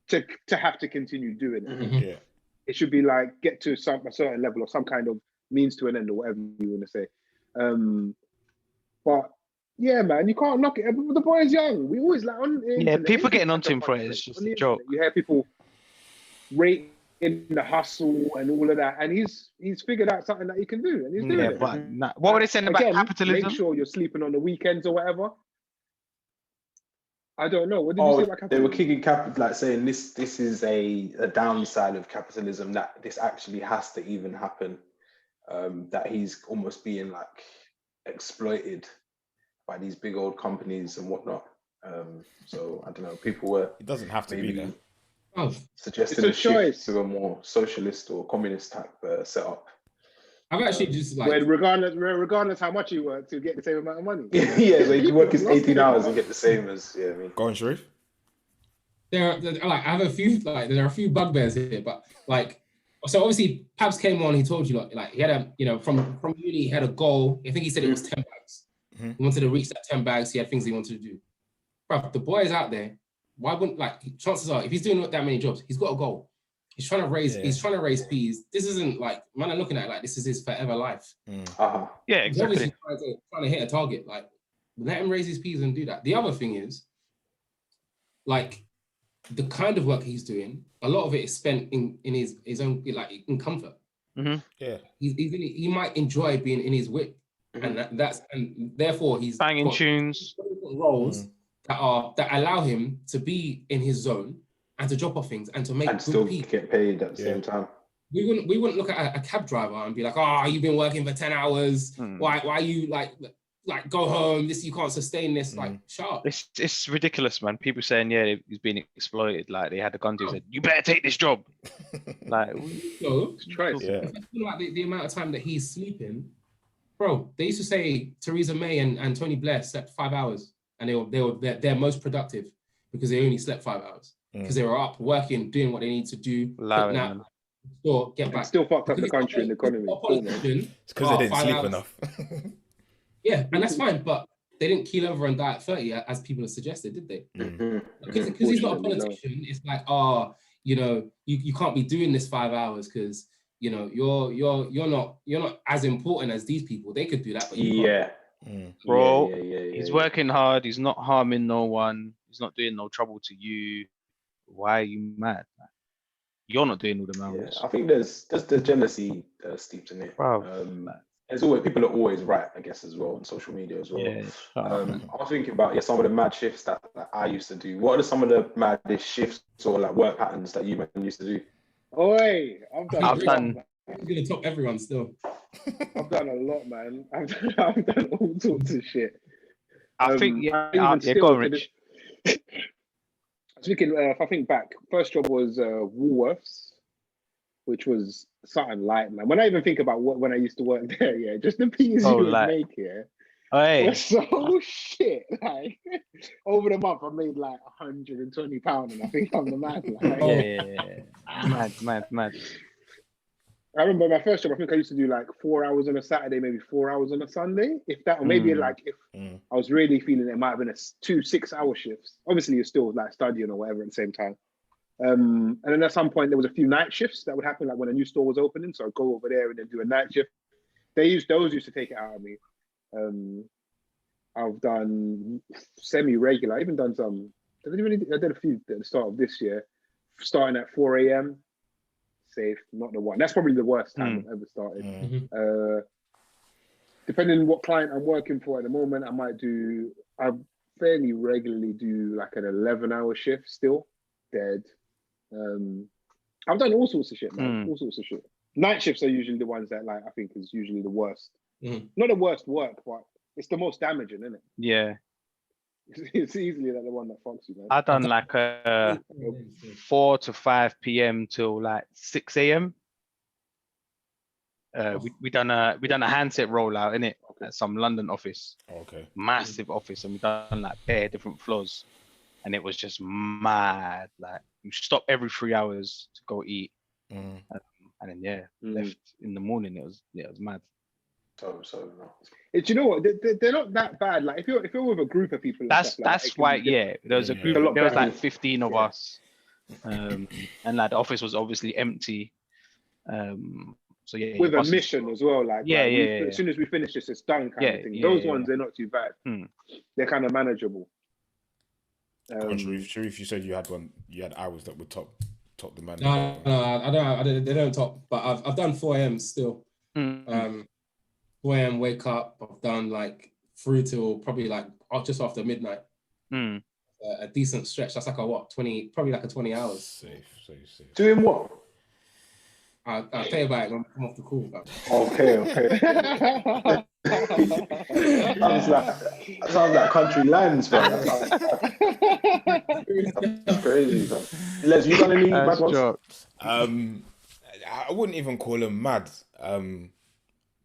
to have to continue doing it. It should be like get to a certain level or some kind of means to an end or whatever you want to say. But yeah, man, you can't knock it. The boy is young. We always like on people getting onto him for it is just a joke. You hear people rating in the hustle and all of that, and he's figured out something that he can do, and he's doing it. But what were they saying about capitalism? Make sure you're sleeping on the weekends or whatever. I don't know. What did you say about capitalism? They were kicking like saying this is a downside of capitalism, that this actually has to even happen. That he's almost being like exploited by these big old companies and whatnot. So I don't know. People were. It doesn't have to be there. Suggesting a shift to a more socialist or communist type setup. I've actually just like regardless how much you work to get the same amount of money. Yeah, so you can work 18 hours and get the same as Go on, Sharif. There are a few bugbears here, but like, so obviously Pabs came on. He told you like he had from uni he had a goal. I think he said it was 10 bags. Mm-hmm. He wanted to reach that 10 bags. He had things he wanted to do. Bro, the boys out there, why wouldn't chances are if he's doing that many jobs, he's got a goal. He's trying to raise peas. This isn't like, man, I'm looking at it like this is his forever life. Uh-huh. Yeah, exactly. He's obviously trying to hit a target. Like, let him raise his peas and do that. The other thing is, like, the kind of work he's doing, a lot of it is spent in his own, like, in comfort. Mm-hmm. Yeah. He might enjoy being in his whip. Mm-hmm. And therefore he's banging tunes. Roles that allow him to be in his zone and to drop off things and to make and still get paid at the same time. We wouldn't look at a cab driver and be like, oh, you've been working for 10 hours. Why you like go home? You can't sustain this. Like, shut up. It's ridiculous, man. People saying, yeah, he's being exploited. Like, they had the gun to said, you better take this job. Like, try. Yeah. Like the amount of time that he's sleeping, bro. They used to say Theresa May and Tony Blair slept 5 hours, and they're most productive because they only slept 5 hours. Because they were up working, doing what they need to do, get back. Still fucked up the country and the economy. It's because they didn't sleep enough. Yeah, and that's fine, but they didn't keel over and die at 30, as people have suggested, did they? Because he's not a politician, it's like, you can't be doing this 5 hours because you're not as important as these people. They could do that, but you can't. Bro, he's working hard. He's not harming no one. He's not doing no trouble to you. Why are you mad? You're not doing all the hours. I think there's the jealousy steeped in it. There's always, people are always right, I guess, as well on social media as well. Yeah. I was thinking about some of the mad shifts that I used to do. What are some of the maddest shifts or like work patterns that you used to do? Oi, I've done. I'm gonna top everyone still. I've done a lot, man. I've done all sorts of shit. I think go on, Rich. Speaking, if I think back, first job was Woolworths, which was something light, man. When I even think about when I used to work there, just the peas you would make here. Hey. So shit. Like over the month, I made like £120, and I think I'm the man. Like, mad. I remember my first job, I think I used to do like 4 hours on a Saturday, maybe 4 hours on a Sunday, if that, or maybe like if I was really feeling it might have been 2 6-hour shifts. Obviously, you're still like studying or whatever at the same time. And then at some point, there was a few night shifts that would happen, like when a new store was opening. So I'd go over there and then do a night shift. Those used to take it out of me. I've done semi-regular. I even done some. I did a few at the start of this year, starting at 4 a.m. Safe, not the one. That's probably the worst time I've ever started. Depending on what client I'm working for at the moment, I fairly regularly do like an 11-hour shift still. Dead. I've done all sorts of shit, man. All sorts of shit. Night shifts are usually the ones that I think is usually the worst. Not the worst work, but it's the most damaging, isn't it? Yeah. It's easily the one that fucks you, man. I done like 4 to 5 p.m. till like 6 a.m. We done a handset rollout in it at some London office. Okay. Massive office, and we done like bare different floors, and it was just mad. Like you stop every 3 hours to go eat, and then left in the morning. It was mad. So no. Do you know what? They're not that bad. Like if you're with a group of people, that's why. Yeah, there was a group. There was like 15 of us, and like the office was obviously empty. So yeah, with a mission as well. Like as soon as we finish this, it's done kind of thing. Those ones they're not too bad. They're kind of manageable. Sharif, you said you had hours that would top top the man. No, I don't. They don't top. But I've done 4 a.m. still. 4 a.m. wake up. I've done like through till probably like just after midnight. A decent stretch. That's like a what? 20? Probably like a 20 hours. Safe. Doing what? I'll tell you about it when we come off the call. But... Okay. sounds like country lands, bro. That's crazy, bro. Les, you got any bad ones? I wouldn't even call them mad.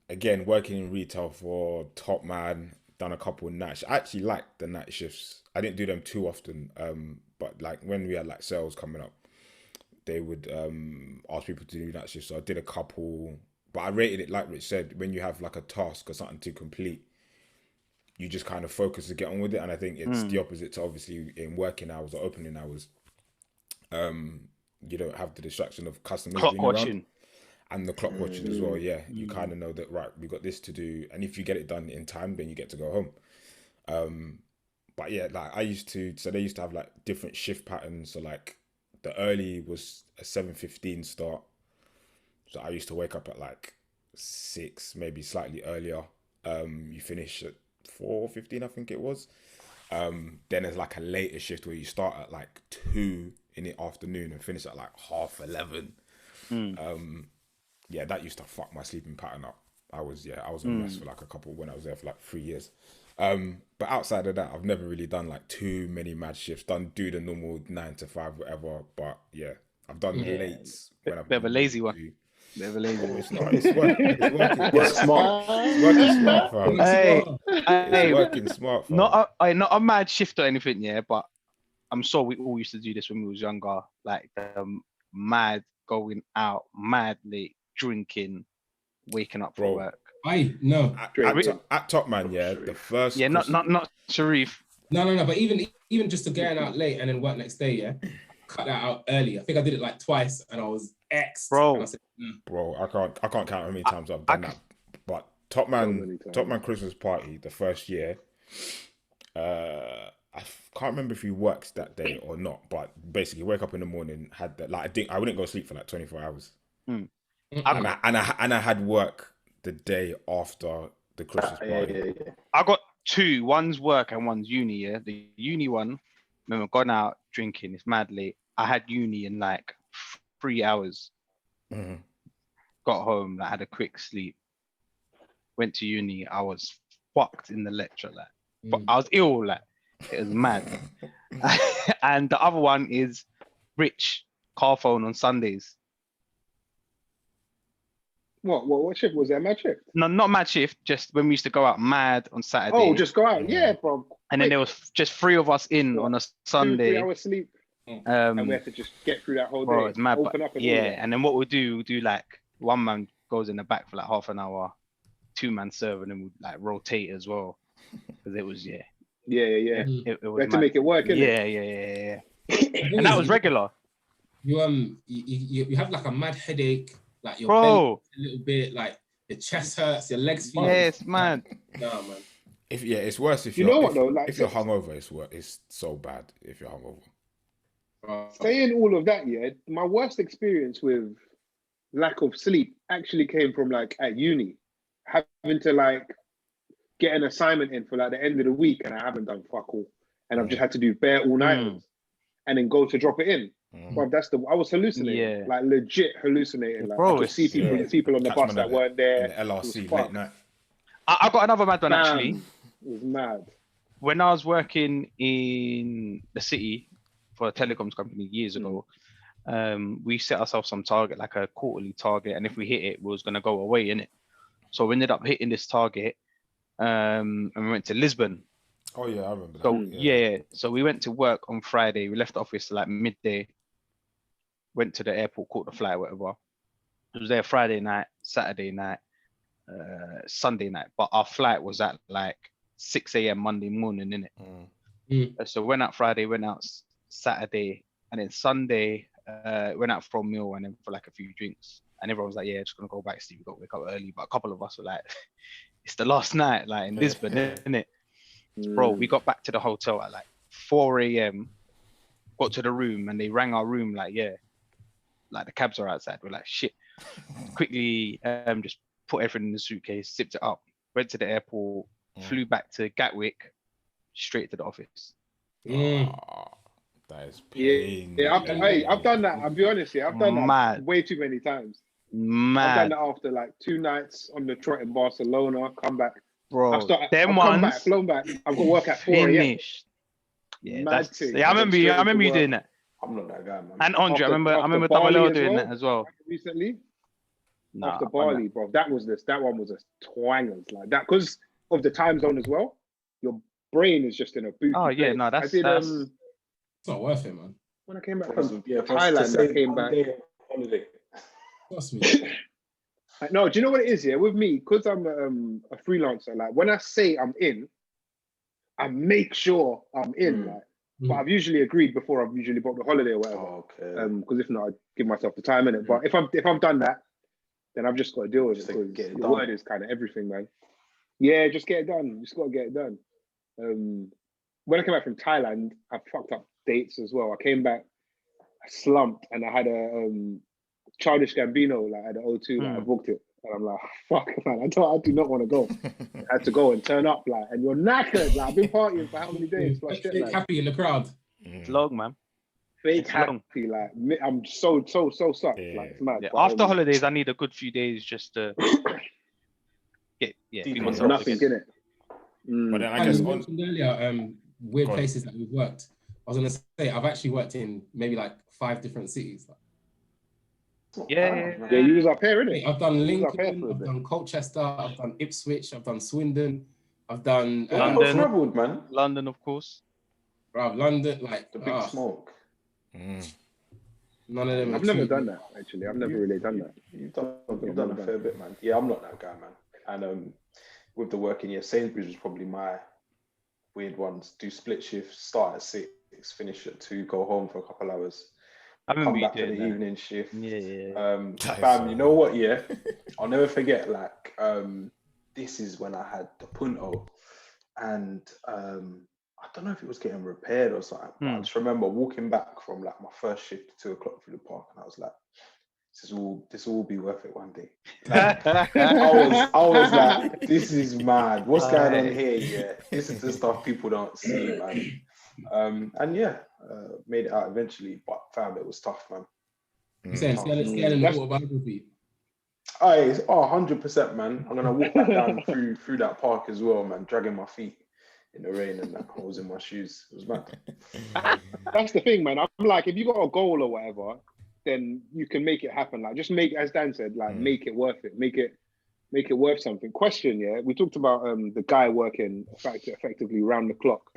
Again, working in retail for Top Man, done a couple of nights. I actually liked the night shifts. I didn't do them too often, but like when we had like sales coming up, they would ask people to do night shifts. So I did a couple, but I rated it like Rich said, when you have like a task or something to complete, you just kind of focus to get on with it. And I think it's the opposite to obviously in working hours or opening hours. You don't have the distraction of customers Clock being watching. around. And the clock watching as well, yeah. You kind of know that, right, we got this to do. And if you get it done in time, then you get to go home. But yeah, like they used to have like different shift patterns. So like the early was a 7:15 start. So I used to wake up at like 6, maybe slightly earlier. You finish at 4:15, I think it was. Then there's like a later shift where you start at like 2 in the afternoon and finish at like 11:30. Yeah, that used to fuck my sleeping pattern up. I was a mess for like a couple when I was there for like 3 years. But outside of that, I've never really done like too many mad shifts. Do the normal 9 to 5, whatever. But yeah, I've done late. Bit of a lazy one. It's not. It's working. It's smart. It's working smart, fam. It's working smart, fam. Not a mad shift or anything, yeah. But I'm sure we all used to do this when we was younger. Like mad going out, mad late, drinking, waking up for work. At Top Man, yeah. The first, yeah, not Sharif. No. But even just to going out late and then work next day, yeah. Cut that out early. I think I did it like twice, and I was bro. Bro, I can't count how many times I've done that. But Top Man Christmas party, the first year. I can't remember if he works that day or not, but basically wake up in the morning, had that, like I wouldn't go to sleep for like 24 hours. And I had work the day after the Christmas party. Yeah. I got 2. One's work and one's uni, yeah. The uni one, remember, gone out drinking, it's mad late. I had uni in like 3 hours. Got home, I had a quick sleep. Went to uni, I was fucked in the lecture, like. But I was ill, like. It was mad. And the other one is Rich, car phone on Sundays. What shift was that? Mad shift? No, not mad shift. Just when we used to go out mad on Saturday. Oh, just go out, yeah, bro. And then there was just 3 of us in on a Sunday. 2-3 hours sleep, and we had to just get through that whole day. It's mad, open up and and then what we'll do like one man goes in the back for like half an hour, 2 man serve, and then we like rotate as well because it was Yeah. It was we had to make it work, innit? Yeah. And that was regular. You have like a mad headache, like your belly a little bit, like your chest hurts, your legs feel. Yeah, it's mad. No, man. It's worse if you're if you're hungover. It's so bad if you're hungover. Saying all of that, yeah, my worst experience with lack of sleep actually came from like at uni, having to like get an assignment in for like the end of the week, and I haven't done fuck all, and I've just had to do bare all nighters, and then go to drop it in. But I was hallucinating, like legit hallucinating. Like, I could see people on the bus that weren't there. In the LRC late night. I got another mad one actually. It was mad. When I was working in the city for a telecoms company years ago, we set ourselves some target, like a quarterly target, and if we hit it, we was gonna go away in it. So we ended up hitting this target. And we went to Lisbon. Oh yeah, I remember that. So so we went to work on Friday. We left the office like midday. Went to the airport, caught the flight, whatever. It was there Friday night, Saturday night, Sunday night. But our flight was at like 6 a.m. Monday morning, innit? So went out Friday, went out Saturday, and then Sunday went out for a meal and then for like a few drinks. And everyone was like, "Yeah, just gonna go back to sleep. We got to wake up early." But a couple of us were like, "It's the last night, like in Lisbon, isn't it?" Bro, we got back to the hotel at like 4 a.m. Got to the room and they rang our room like, "Yeah, like the cabs are outside. We're like, shit. Quickly, just put everything in the suitcase, zipped it up, went to the airport, flew back to Gatwick, straight to the office. That is pain. Yeah, I've done that. I'll be honest here. I've done that way too many times. I've done that after like 2 nights on the trot in Barcelona. Come back, bro. Flown back. I've got to work at 4 a.m. Finished. Yeah, I remember you doing that. I'm not that guy, man. And Andre, I remember Double doing that as well. Recently, after Bali, bro, that one was a twangers like that because of the time zone as well. Your brain is just in a boot. Oh yeah, no, that's it's not worth it, man. When I came back from Thailand, I came back holiday. Trust me. No, do you know what it is? Yeah, with me, because I'm a freelancer. Like when I say I'm in, I make sure I'm in. Like, but I've usually agreed before I've usually booked the holiday or whatever. Oh, okay. Because if not, I give myself the time in it. But if I've done that, then I've just got to deal with it because the word is kind of everything, man. Yeah, just get it done. Just got to get it done. When I came back from Thailand, I fucked up dates as well. I came back, I slumped, and I had a Childish Gambino like at the O2. Like, I booked it, and I'm like, fuck, man, I do not want to go. I had to go and turn up, like, and you're knackered. Like, I've been partying for how many days? Like, Fake happy in the crowd. It's long, man. Fake happy, like I'm so sucked. Yeah. Like it's mad. Yeah. After holidays, I need a good few days just to get myself nothing in it. But then I guess you mentioned earlier, weird places that we've worked. I was gonna say I've actually worked in maybe like 5 different cities. Yeah, you was up here, innit? I've done Lincoln, I've done Colchester, I've done Ipswich, I've done Swindon, I've done London, man. London, of course. Bro, London, like the big smoke. None of them. I've never done that actually. I've never really done that. You've done a fair bit, man. Yeah, I'm not that guy, man. And with the working year, Sainsbury's was probably my weird ones. Do split shifts, start at 6, finish at 2, go home for a couple hours. Come back for the evening shift. Fam, you know what? Yeah, I'll never forget. Like, this is when I had the Punto, and I don't know if it was getting repaired or something. But I just remember walking back from like my first shift at 2 o'clock through the park, and I was like, "This will all be worth it one day." Like, I was like, "This is mad. What's going on here? Yeah, this is the stuff people don't see, man." And yeah, made it out eventually, but fam, it was tough, man. Scaling the autobiography. 100%, man. I'm gonna walk back down through that park as well, man, dragging my feet in the rain and that holes in my shoes. It was mad. That's the thing, man. I'm like, if you got a goal or whatever, then you can make it happen. Like, just make, as Dan said, like, make it worth it. Make it worth something. Question, yeah. We talked about the guy working effectively round the clock.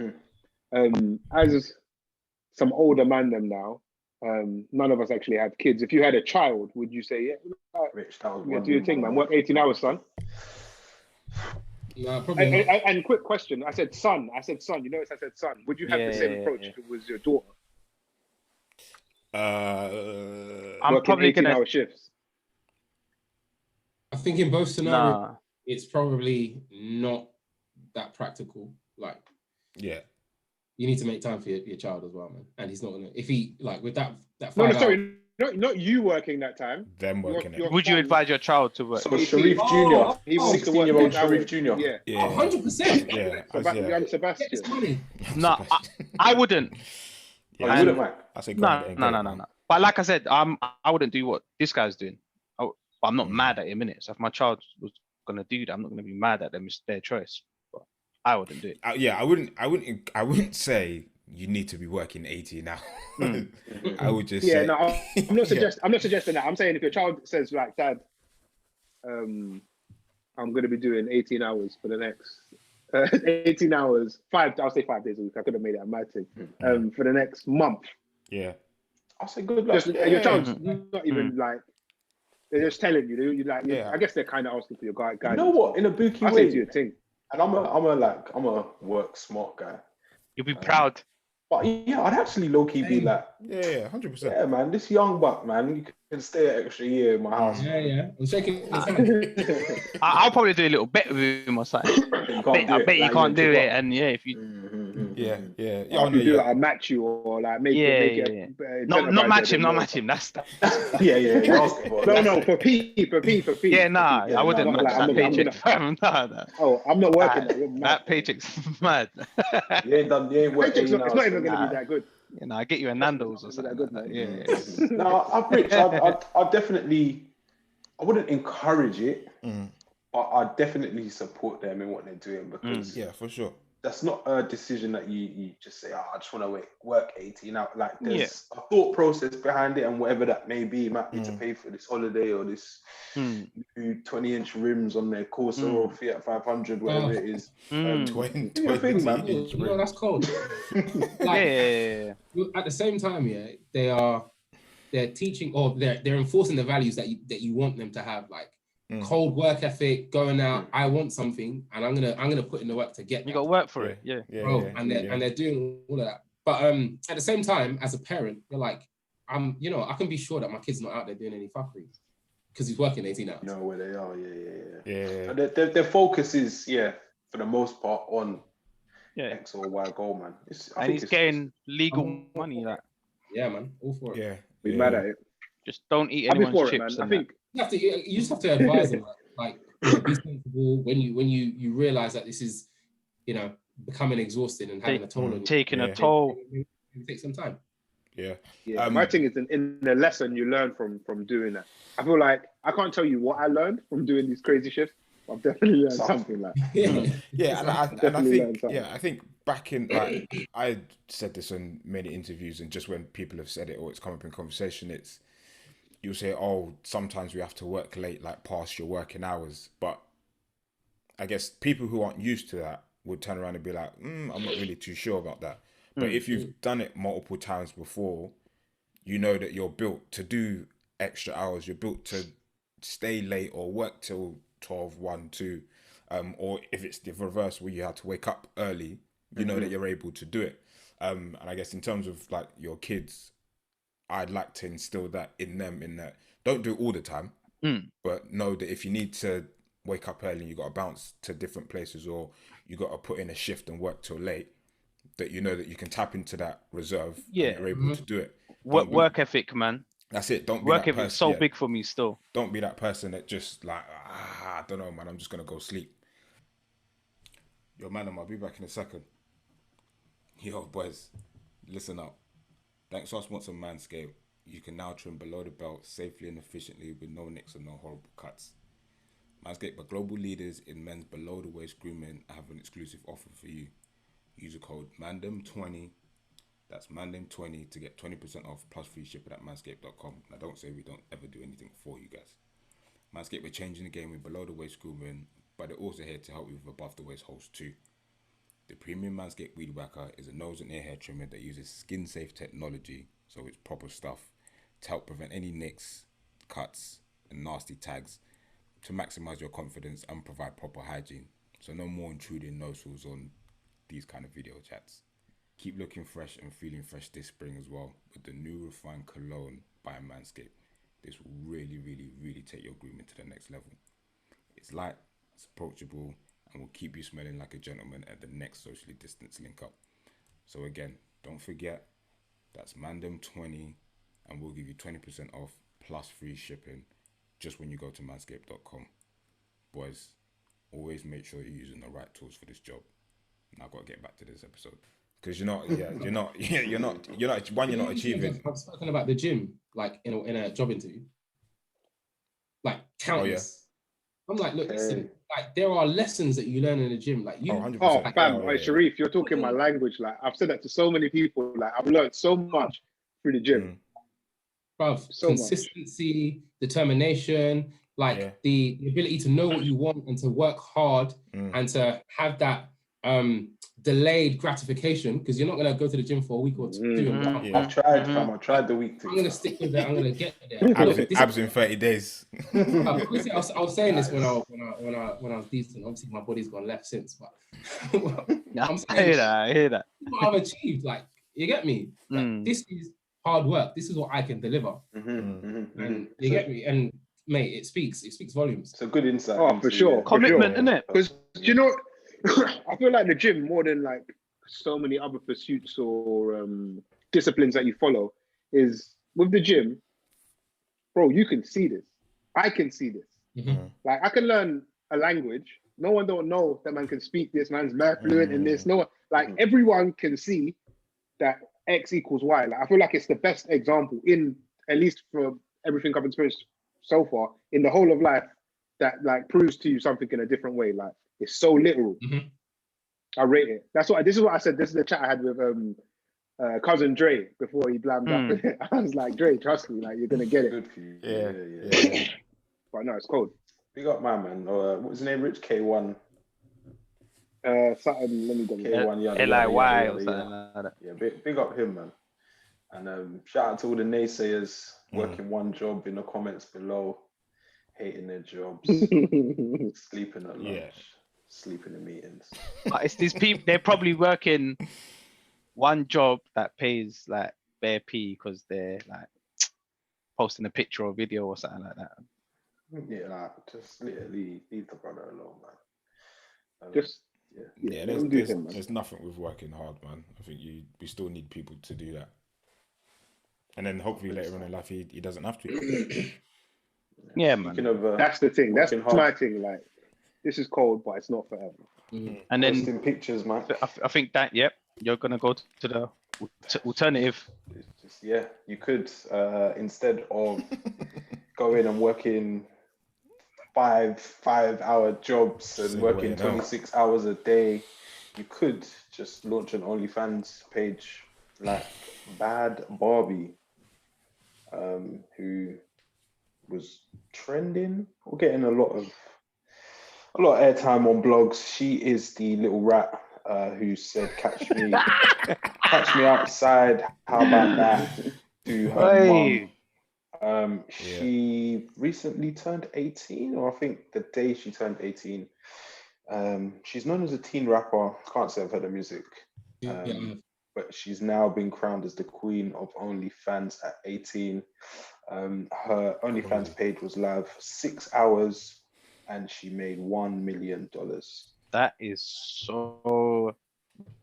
As some older man them now, none of us actually have kids. If you had a child, would you say, Rich, that was do your thing, man. Work 18 hours, son. No, probably not. And quick question. I said son. You notice I said son. Would you have the same approach if it was your daughter? I'm probably 18-hour shifts. I think in both scenarios, it's probably not that practical. Like, yeah, you need to make time for your child as well, man. And he's not gonna, if he like with that 5 No, sorry, not you working that time. Them working it. Would you advise your child to work? So Sharif Jr. He wants 16-year-old Sharif Jr. Yeah. 100%. Yeah, Sebastian. Sebastian. No, I wouldn't. Yeah, you wouldn't, Mike. I say no. But like I said, I wouldn't do what this guy's doing. But I'm not mad at him, innit? So if my child was gonna do that, I'm not gonna be mad at them. It's their choice. But I wouldn't do it. I wouldn't say you need to be working 80 now. I would just say, no, I'm not suggesting that. I'm saying if your child says like, Dad, I'm gonna be doing 18 hours for the next 18 hours, I'll say 5 days a week. I could have made it a mad thing. For the next month. Yeah. I'll say good luck. Your child's not even like, they're just telling you. You like, I guys they're kind of asking for your guidance. You know what? In a bookie I way. say to your thing. And I'm a work smart guy. You'll be proud. But yeah, I'd actually low key be like, 100%. Yeah, man, this young buck, man, you can stay an extra year in my house. Yeah. I'm shaking his hand. I'll probably do a little bet with him or something. I bet you can't do it, and if you. Yeah. Or if you do like a match you or like make it. Not match him. That's No, for P. Yeah, nah, I wouldn't match that paycheck. Oh, I'm not working. That paycheck's mad. You ain't working. It's not even going to be that good. I get you a Nando's or something like that. Yeah. No, I definitely, I wouldn't encourage it, but I definitely support them in what they're doing because for sure. That's not a decision that you just say, I just want to work 18 out. Like there's a thought process behind it, and whatever that may be, you might need to pay for this holiday or this new 20-inch rims on their Corsa or Fiat 500, whatever it is. 20-inch rims. That's cold. At the same time, they're teaching or they're enforcing the values that you want them to have, like cold work ethic, going out. I want something, and I'm gonna put in the work to get. You got to work for it, and they're doing all of that. But at the same time, as a parent, you're like, I can be sure that my kid's not out there doing any fuckery because he's working 18 hours. You know where they are, yeah. Their focus is, for the most part, on X or Y goal, man. He's getting legal money, like. Yeah, man, all for it. Yeah, be mad at it. Just don't eat anyone's chips. I think. You just have to advise them, like be sensible when you realize that this is, becoming exhausting and having a toll on you. Taking a toll. It takes some time. Yeah. My thing is in the lesson you learn from doing that. I feel like I can't tell you what I learned from doing these crazy shifts. I've definitely learned something like. I think back in I said this in many interviews, and just when people have said it or it's come up in conversation, you'll say, oh, sometimes we have to work late, like past your working hours. But I guess people who aren't used to that would turn around and be like, I'm not really too sure about that. But if you've done it multiple times before, you know that you're built to do extra hours. You're built to stay late or work till 12, 1, 2. Or if it's the reverse where you have to wake up early, you know that you're able to do it. And I guess in terms of like your kids, I'd like to instill that in them, in that don't do it all the time, but know that if you need to wake up early and you got to bounce to different places or you got to put in a shift and work till late, that you know that you can tap into that reserve and you're able to do it. Work ethic, man. That's it. Don't be work that person. It's so big for me still. Don't be that person that just like, I don't know, man, I'm just going to go sleep. Yo, man, I'll be back in a second. Yo, boys, listen up. Thanks to our sponsor Manscaped, you can now trim below the belt safely and efficiently with no nicks and no horrible cuts. Manscaped are global leaders in men's below the waist grooming and have an exclusive offer for you. Use the code Mandem20, that's Mandem20 to get 20% off plus free shipping at manscaped.com. Now don't say we don't ever do anything for you guys. Manscaped are changing the game with below the waist grooming, but they're also here to help you with above the waist holes too. The premium Manscaped Weed Whacker is a nose and ear hair trimmer that uses skin-safe technology, so it's proper stuff, to help prevent any nicks, cuts, and nasty tags, to maximize your confidence and provide proper hygiene. So no more intruding nostrils on these kind of video chats. Keep looking fresh and feeling fresh this spring as well with the new refined cologne by Manscaped. This will really, really, really take your grooming to the next level. It's light, it's approachable, and will keep you smelling like a gentleman at the next socially distanced link up. So again, don't forget, that's Mandem20, and we'll give you 20% off plus free shipping just when you go to manscaped.com. Boys, always make sure you're using the right tools for this job. Now I've got to get back to this episode. Because you're not achieving. I've spoken about the gym, like in a job interview. Like countless. I'm like, look, listen, like there are lessons that you learn in the gym. Like you, Sharif, you're talking my language. Like I've said that to so many people. Like I've learned so much through the gym. Bruv, consistency, determination, like the ability to know what you want and to work hard and to have that delayed gratification, because you're not going to go to the gym for a week or two. I've tried the week. I'm going to stick with it. I'm going to get there. Abs in 30 days. Obviously, I was saying this when I was decent. Obviously, my body's gone left since. But I hear that. What I've achieved, like, you get me? Like, this is hard work. This is what I can deliver. And you get me? And mate, it speaks volumes. It's a good insight. Oh, for sure. Commitment, isn't it? Because you know, I feel like the gym more than like so many other pursuits or disciplines that you follow is with the gym, bro. You can see this. I can see this. Like I can learn a language. No one don't know that man can speak this. Man's very fluent in this. No one, like everyone can see that X equals Y. Like I feel like it's the best example in, at least for everything I've experienced so far in the whole of life, that like proves to you something in a different way. Like it's so literal. I rate it. This is what I said. This is the chat I had with cousin Dre before he blammed up. I was like, Dre, trust me, like you're gonna get it. Good for you. Yeah. But no, it's cold. Big up my man. What's his name? Rich K1. Something. Let me go. K1 LIY or something like that. Yeah, big up him, man. And shout out to all the naysayers working one job in the comments below, hating their jobs, sleeping at lunch, sleeping in meetings. But it's these people. They're probably working one job that pays like bare P because they're like posting a picture or video or something like that. Yeah, like just literally leave the brother alone, man. There's nothing with working hard, man. I think we still need people to do that, and then hopefully later on in life he doesn't have to. Yeah, man. That's the thing. That's my thing. Like this is cold, but it's not forever. And then posting pictures, man. I think that you're gonna go to the alternative. You could instead of going and working 5-hour jobs and working 26 hours a day, you could just launch an OnlyFans page like Bad Barbie, who was trending or getting a lot of airtime on blogs. She is the little rat who said, "Catch me outside." How about that? To her mum. She recently turned 18, or I think the day she turned 18. She's known as a teen rapper. Can't say I've heard her music. But she's now been crowned as the queen of OnlyFans at 18. Her OnlyFans page was live 6 hours and she made $1 million. That is so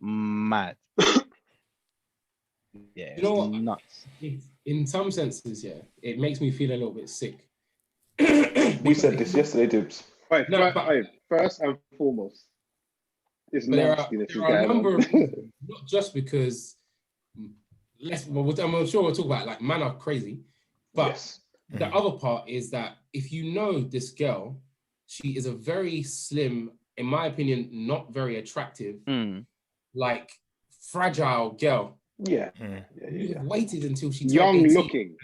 mad. Yeah, you know what? Nuts. In some senses, it makes me feel a little bit sick. We said this yesterday, Dibs. First and foremost, it's there are a number of reasons, not just because I'm sure we'll talk about it, like man are crazy, but the other part is that if you know this girl, she is a very slim, in my opinion, not very attractive, like fragile girl. You waited until she turned young 18. looking.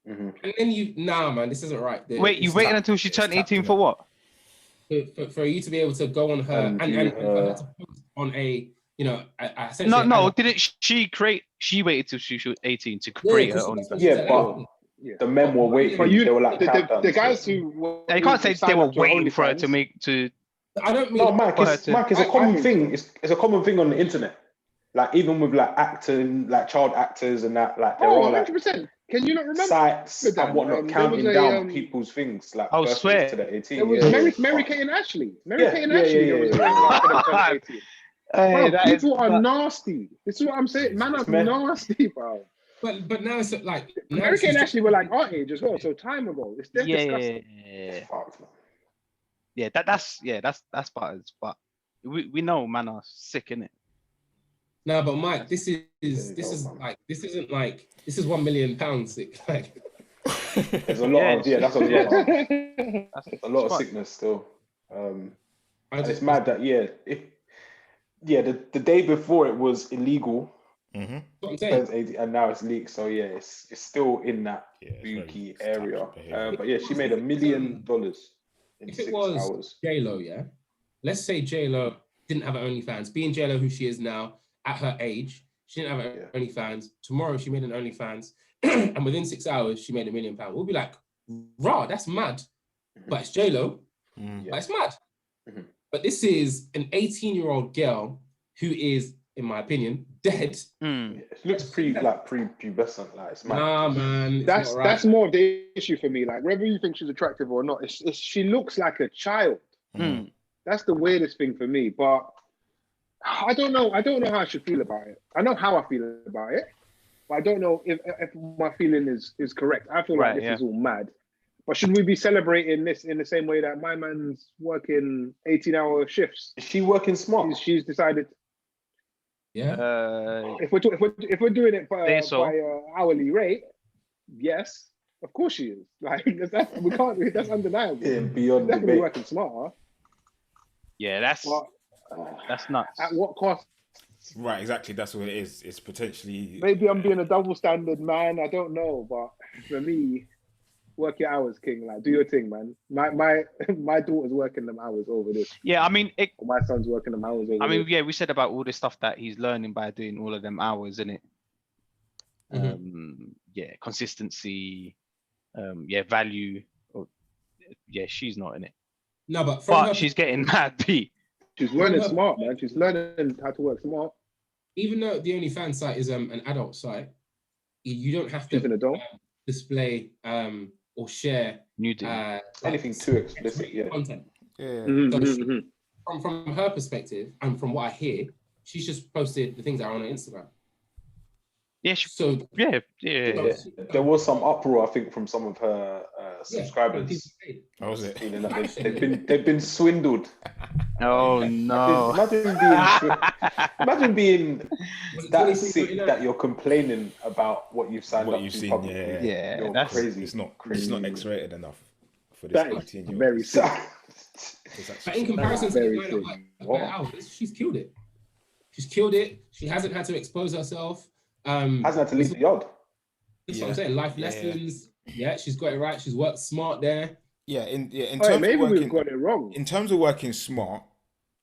And then man, this isn't right. Wait, you waited until she turned 18 for what? For you to be able to go on her and for her to post on a, didn't she waited till she was 18 to create her own. The men were waiting. But they were like the guys who you can't say they were waiting for her to make to. I don't mean. No, Mike, it's a common thing. It's a common thing on the internet. Like even with like acting, like child actors and that, like they're all like 100%. Can you not remember sites and whatnot counting down people's things like I swear to the 18. It was Mary-Kate and Ashley. Mary-Kate and Ashley. People are nasty. This is what I'm saying. Man are nasty, bro. But now it's like Mary-Kate and Ashley were like our age as well, so time ago. It's disgusting. That's part of it. But we know man are sick, innit? No, but Mike, this is £1 million sick. Like, there's a lot that's a lot. That's a lot of sickness still. And it's mad that the day before it was illegal, and now it's leaked. So it's still in that spooky area. But she made $1 million in 6 hours. J-Lo, let's say J-Lo didn't have her OnlyFans. Being J-Lo who she is now, at her age, she didn't have an OnlyFans. Tomorrow she made an OnlyFans, and within 6 hours she made £1 million. We'll be like, "Raw, that's mad." But it's J-Lo. That's mad. But this is an 18-year-old girl who is in my opinion, dead. It looks prepubescent, like it's mad. Nah, man, that's more of the issue for me. Like, whether you think she's attractive or not, she looks like a child. That's the weirdest thing for me. But I don't know how I should feel about it. I know how I feel about it, but I don't know if my feeling is correct. I feel like this is all mad. But should we be celebrating this in the same way that my man's working 18-hour shifts? Is she working smart? She's decided. Yeah. If we're doing it by hourly rate, yes, of course she is. Like that's undeniable. Yeah, beyond definitely debate. Working smarter. Yeah, that's nuts. At what cost? Right, exactly. That's what it is. It's potentially. Maybe I'm being a double standard man. I don't know, but for me, work your hours, king. Like, do your thing, man. My daughter's working them hours over this. Yeah, I mean, my son's working them hours over. I mean, this. yeah, we said about all this stuff that he's learning by doing all of them hours, innit? Yeah, consistency, value. She's not in it. No, but she's getting mad, P. She's learning smart, man. She's learning how to work smart. Even though the OnlyFans site is an adult site, you don't have to an adult. Display or share anything too explicit. Yeah. Content. Yeah. So from her perspective, and from what I hear, she's just posted the things that are on her Instagram. Yeah. There was some uproar, I think, from some of her subscribers. How was it? They've been swindled. Oh no! Imagine being that sick that you're complaining about what you've signed up to publicly. Yeah, that's crazy. It's not X-rated enough for this. That is very sick. But in comparison to the she's killed it. She's killed it. She hasn't had to expose herself. Hasn't had to leave the yard. That's what I'm saying. Life lessons. Yeah, she's got it right. She's worked smart there. Yeah, in terms maybe of working, we've got it wrong. In terms of working smart,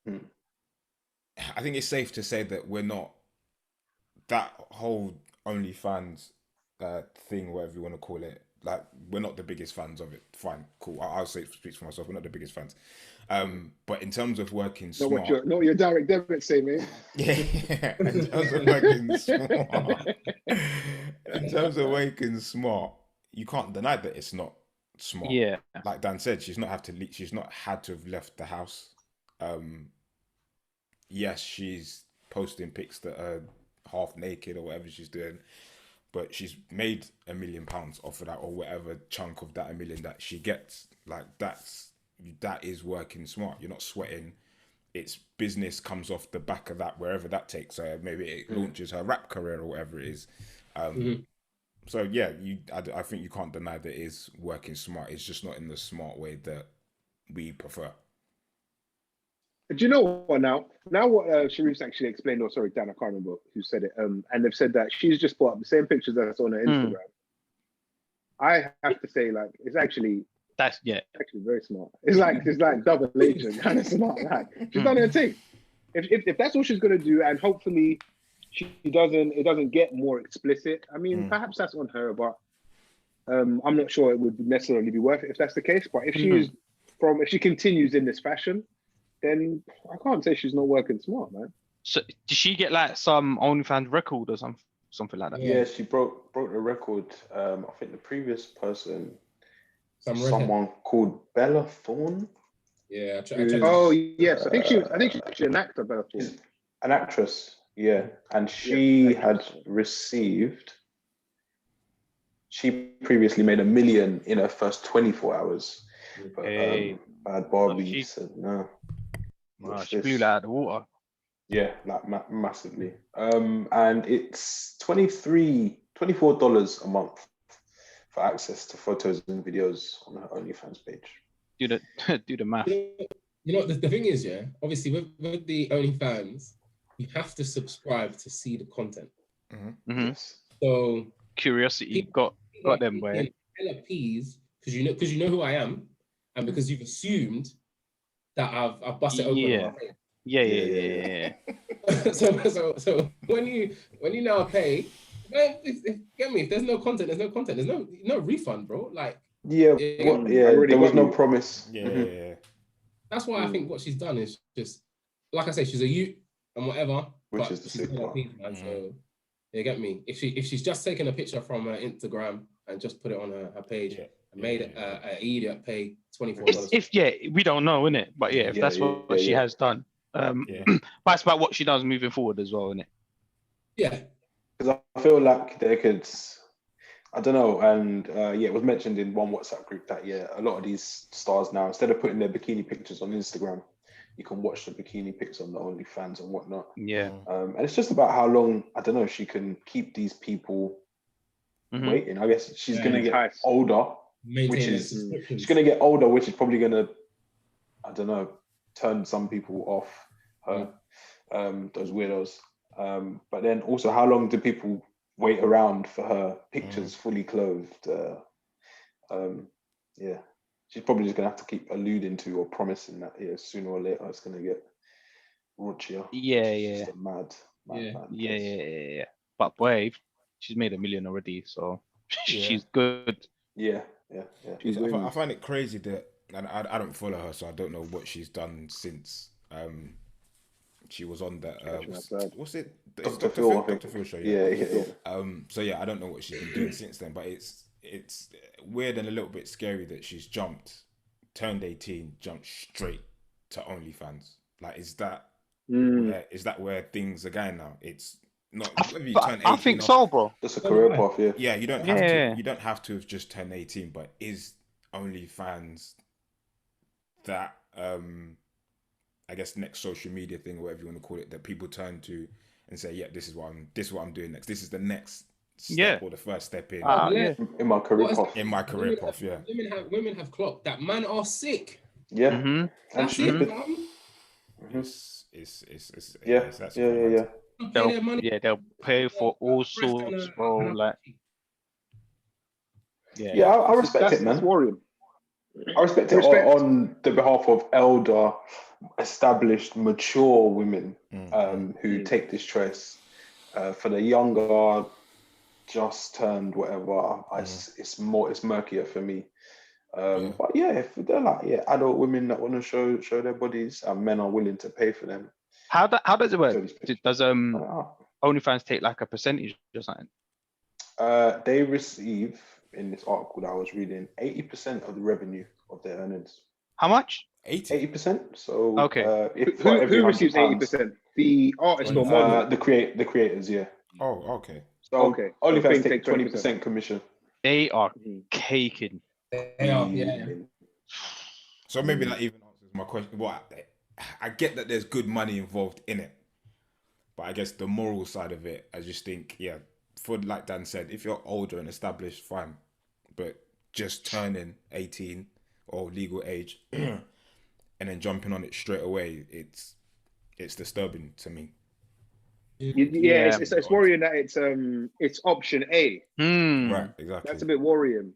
I think it's safe to say that we're not that whole OnlyFans thing, whatever you want to call it. Like, we're not the biggest fans of it. Fine, cool. I'll say, speak for myself. We're not the biggest fans. But in terms of working smart, not what your direct debit say, mate. Yeah. In terms of working smart, in terms of working smart, you can't deny that it's not smart. Yeah, like Dan said, she's not had to have left the house. Yes, she's posting pics that are half naked or whatever she's doing, but she's made £1 million off of that, or whatever chunk of that $1 million that she gets. Like, that is working smart. You're not sweating. It's business comes off the back of that, wherever that takes her. Maybe it launches her rap career or whatever it is. So yeah, I think you can't deny that it is working smart. It's just not in the smart way that we prefer. Do you know what now? Now what Sharif's actually explained, or sorry, Dan, I can't remember who said it. And they've said that she's just put up the same pictures that's on her Instagram. I have to say, like, it's actually actually very smart. It's like double agent kind of smart. Like, she's done her thing. If that's all she's gonna do, and hopefully it doesn't get more explicit. I mean, perhaps that's on her, but I'm not sure it would necessarily be worth it if that's the case. But if she continues in this fashion, then I can't say she's not working smart, man. So did she get like some OnlyFans record or something like that? Yeah, she broke the record. I think the previous person, someone called Bella Thorne. Yeah. Oh yes, I think she's actually an actor, Bella Thorne. An actress, yeah, and she had received. She previously made $1 million in her first 24 hours. But, Bad Barbie said no. Wow, she blew that out of the water. Yeah, like massively. And it's $24 a month for access to photos and videos on her OnlyFans page. Do the math. You know, the thing is, yeah, obviously with the OnlyFans, you have to subscribe to see the content. Yes. So curiosity got them, boy. LPs, because you know who I am, and because you've assumed that I've busted open. Yeah. So when you now pay, get me. If there's no content, there's no content. There's no refund, bro. Like there was no promise. That's why I think what she's done is just, like I say, she's a and whatever. Which is the she's sick got a part. piece, man. So you get me. If she's just taken a picture from her Instagram and just put it on her page and made an idiot pay $24. If we don't know, innit? But yeah, if that's what she has done. But it's about what she does moving forward as well, innit? Yeah. Because I feel like they could, I don't know, and it was mentioned in one WhatsApp group that a lot of these stars now, instead of putting their bikini pictures on Instagram, you can watch the bikini pics on the OnlyFans and whatnot. Yeah. And it's just about how long, I don't know, she can keep these people waiting. I guess she's going to get older, she's going to get older, which is probably going to, I don't know, turn some people off her, those weirdos. But then also, how long do people wait around for her pictures fully clothed? She's probably just gonna have to keep alluding to or promising that sooner or later it's gonna get raunchier. Yeah. Mad Yeah. But boy, she's made $1 million already, so she's good. Yeah. I find it crazy that, and I don't follow her, so I don't know what she's done since she was on that. What's it? It's Dr. Phil show. Yeah. So I don't know what she's been doing since then, but it's weird and a little bit scary that she's turned 18, jumped straight to OnlyFans. Like, is that where things are going now? It's not. I think so, bro. That's a career path, yeah. Yeah, you don't have to. You don't have to have just turned 18, but is OnlyFans that I guess next social media thing, or whatever you want to call it, that people turn to and say, this is what I'm doing next. This is the next step or the first step in in my career path. In my career path, Women have clocked that men are sick. Yeah. And that's stupid. They'll pay for all sorts, bro. Like, I respect it, man. That's worrying. I respect it on the behalf of elder, established, mature women who take this choice. For the younger, just turned whatever, it's murkier for me. But if they're like adult women that want to show their bodies and men are willing to pay for them. How does it work? Does OnlyFans take like a percentage or something? They receive, in this article that I was reading, 80% of the revenue of their earnings. How much? 80%. So okay. Who receives 80%? The artist or model? The creators, yeah. Oh, okay. So OnlyFans take 20% commission. They are caking. They are, So maybe that even answers my question. I get that there's good money involved in it, but I guess the moral side of it, I just think, for like Dan said, if you're older and established, fine, but just turning 18 or legal age and then jumping on it straight away, it's disturbing to me. It's worrying that it's option A. Right, exactly. That's a bit worrying.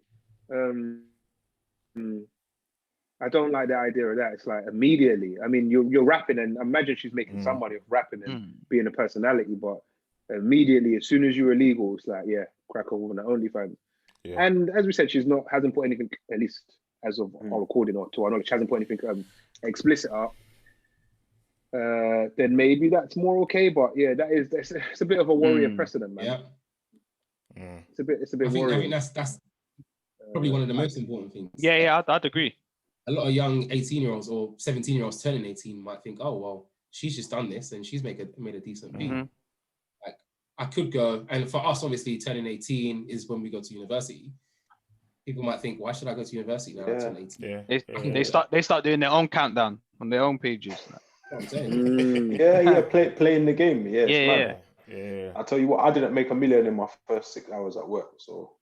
I don't like the idea of that. It's like immediately. I mean, you're rapping, and imagine she's making some money of rapping and being a personality, but immediately, as soon as you're illegal, it's like, crack on with the OnlyFans. Yeah. And as we said, hasn't put anything, at least as of our recording or to our knowledge, hasn't put anything explicit up. Then maybe that's more okay. But it's a bit of a warrior precedent, man. Yeah. It's a bit worrying. I think that's probably one of the most important things. Yeah, I'd agree. A lot of young 18-year-olds or 17-year-olds turning 18 might think, oh, well, she's just done this and she's made a decent fee. Like, I could go, and for us, obviously, turning 18 is when we go to university. People might think, why should I go to university now? I turn 18. Yeah. They start doing their own countdown on their own pages. What I'm saying. Playing the game. Yeah. I tell you what, I didn't make $1 million in my first 6 hours at work, so.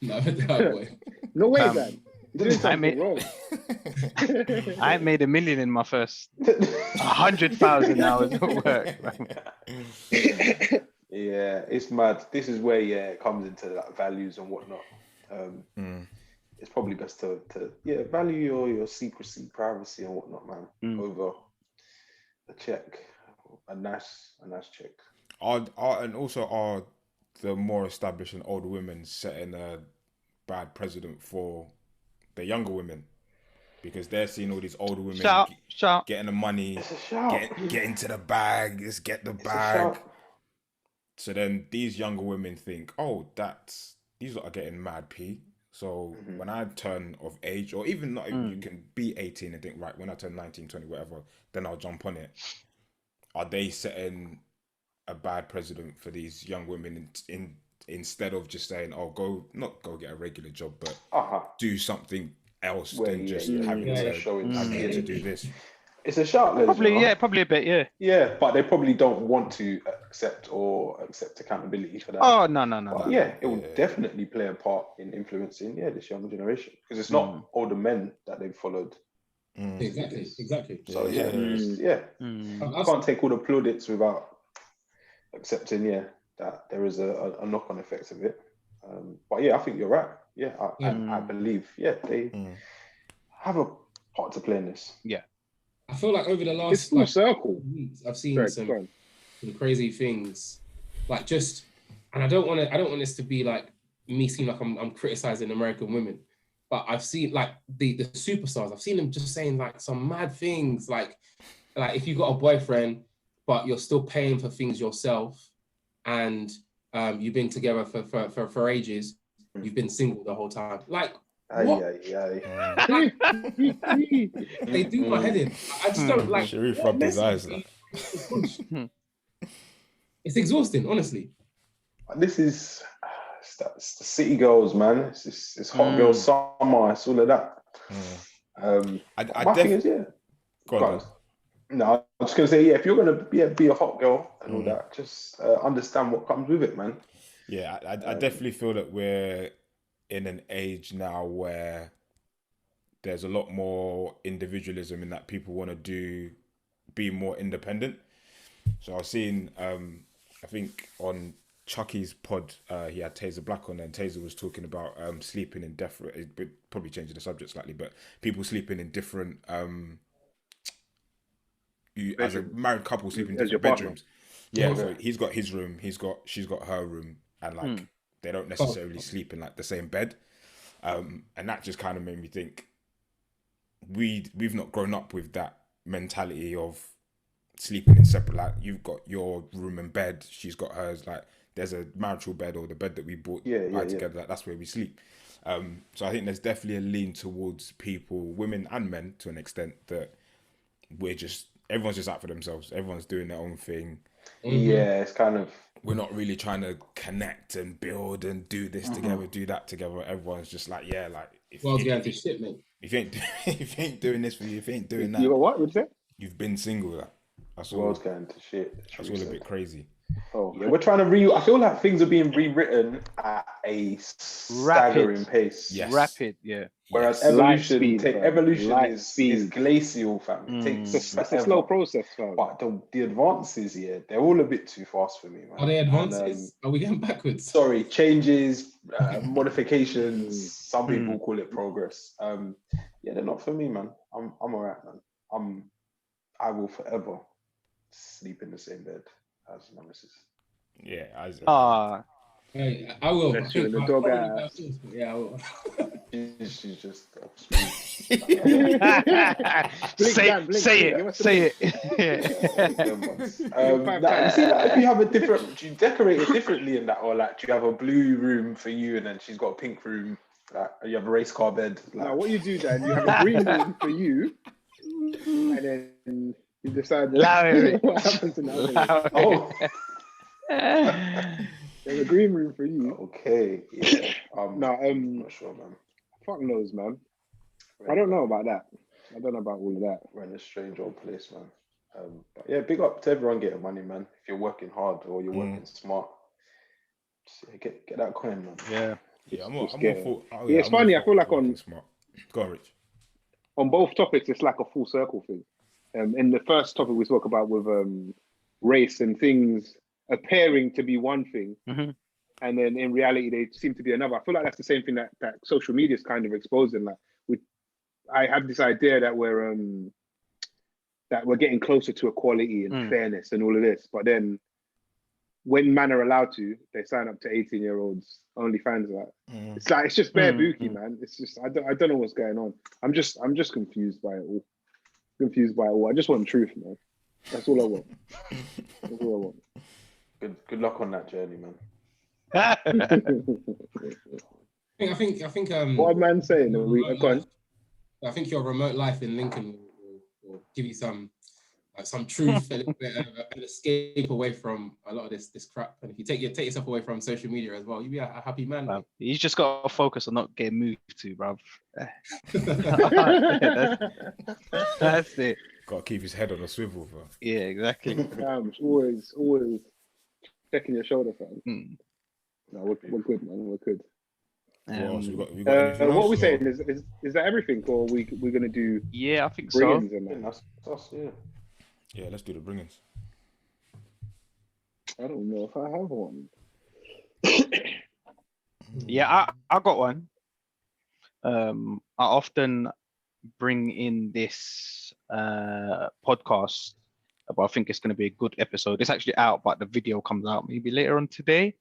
No, boy. No way, man. I made $1 million in my first 100,000 hours of work. It's mad. This is where it comes into like values and whatnot. It's probably best to value your secrecy, privacy and whatnot, man, over a check, a nice check. And also are the more established and older women setting a bad precedent for the younger women, because they're seeing all these older women getting the money, get into the bag, just get the bag. So then these younger women think, oh, these lot are getting mad P. So when I turn of age, or even not, you can be 18 and think, right, when I turn 19, 20, whatever, then I'll jump on it. Are they setting a bad precedent for these young women instead of just saying, oh, not go get a regular job, but do something else than just having to do this? It's a sharp probably a bit, yeah, but they probably don't want to accept accountability for that. Oh no. But it will definitely play a part in influencing this younger generation, because it's not older men that they've followed. Exactly. So I can't take all the plaudits without accepting that there is a knock-on effect of it. But I think you're right. I believe they have a part to play in this. I feel like over the last circle weeks, I've seen some crazy things, and I don't want this to be like me seem like I'm criticizing American women, but I've seen like the superstars. I've seen them just saying like some mad things, like if you got a boyfriend, but you're still paying for things yourself, and you've been together for ages, you've been single the whole time, like. What? They do my head in. I just don't like. Sharif rubbed his eyes. It's exhausting, honestly. This is it's the city girls, man. It's hot girl summer. It's all of that. My thing is, Go on. No, I'm just gonna say, if you're gonna be a hot girl and all that, just understand what comes with it, man. Yeah, I definitely feel that we're in an age now where there's a lot more individualism in that people want to be more independent. So I was seeing, I think on Chucky's pod, he had Taser Black on, and Taser was talking about sleeping in different, probably changing the subject slightly, but people sleeping in different, as a married couple sleeping in different bedrooms. Yeah, so he's got his room, she's got her room, and like they don't necessarily sleep in like the same bed. And that just kind of made me think we've not grown up with that mentality of sleeping in separate, like you've got your room and bed, she's got hers, like there's a marital bed or the bed that we bought together, like that's where we sleep. So I think there's definitely a lean towards people, women and men to an extent, that everyone's just out for themselves, everyone's doing their own thing. It's kind of, we're not really trying to connect and build and do this together, do that together. Everyone's just like, if going to shit, mate. If you ain't doing this for you, if you ain't doing that, you got what? What'd you say? You've been single. That's all. World's going to shit. That's all a bit crazy. We're trying to I feel like things are being rewritten at a staggering pace. Yes. Rapid, Whereas evolution is glacial, fam. It takes it's a slow process, fam. But the advances, they're all a bit too fast for me, man. Are they advances? Are we getting backwards? Sorry, changes, modifications. Some people call it progress. They're not for me, man. I'm alright, man. I will forever sleep in the same bed as my missus. Hey, I will. The dog ass. Yeah, I will. She's just say it. You see, like, if you have do you decorate it differently in that, or like do you have a blue room for you and then she's got a pink room, like you have a race car bed? Like... Now what you do then, you have a green room for you, and then you decide what happens in that. There's a green room for you. Okay. Yeah. I'm not sure, man. Fuck knows, man. I don't know about that. I don't know about all of that. We're in a strange old place, man. But big up to everyone getting money, man. If you're working hard or you're working smart, just, get that coin, man. It's funny. I feel like on smart. Go on, Rich. On both topics, it's like a full circle thing. In the first topic we spoke about with race and things appearing to be one thing, and then in reality they seem to be another. I feel like that's the same thing that social media is kind of exposing. Like I have this idea that we're getting closer to equality and fairness and all of this, but then when men are allowed to, they sign up to 18-year-olds OnlyFans. It's just bare bookie, man. It's just I don't know what's going on. I'm just confused by it all. I just want truth, man. That's all I want. Good luck on that journey, man. I think. What a man saying? I think your remote life in Lincoln will give you some truth, a little bit of an escape away from a lot of this crap. And if you take yourself away from social media as well, you'll be a happy man. You just got to focus on not getting moved to, bruv. That's it. Got to keep his head on a swivel, bro. Yeah, exactly. Always checking your shoulder, fam. No, we're good, man. We're good. We got what are we saying? Is that everything, or we're gonna do? Yeah, I think so. Yeah, let's do the bring-ins. I don't know if I have one. Yeah, I got one. I often bring in this podcast, but I think it's going to be a good episode. It's actually out, but the video comes out maybe later on today.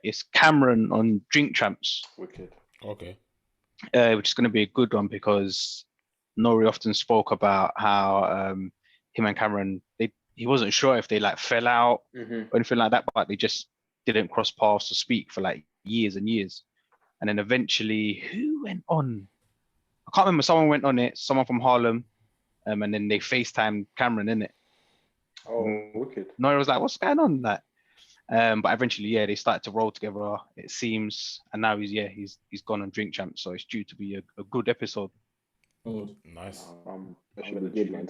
It's Cameron on Drink Champs. Wicked. Okay. Which is going to be a good one because Nori often spoke about how him and Cameron, he wasn't sure if they like fell out or anything like that, but they just didn't cross paths or speak for like years and years. And then eventually, who went on? I can't remember. Someone went on it, someone from Harlem, and then they FaceTimed Cameron in it. Oh, wicked. Nori was like, what's going on? That. But eventually, yeah, they started to roll together, it seems. And now he's gone on Drink Champs, so it's due to be a good episode. Oh, nice. That should be good, man.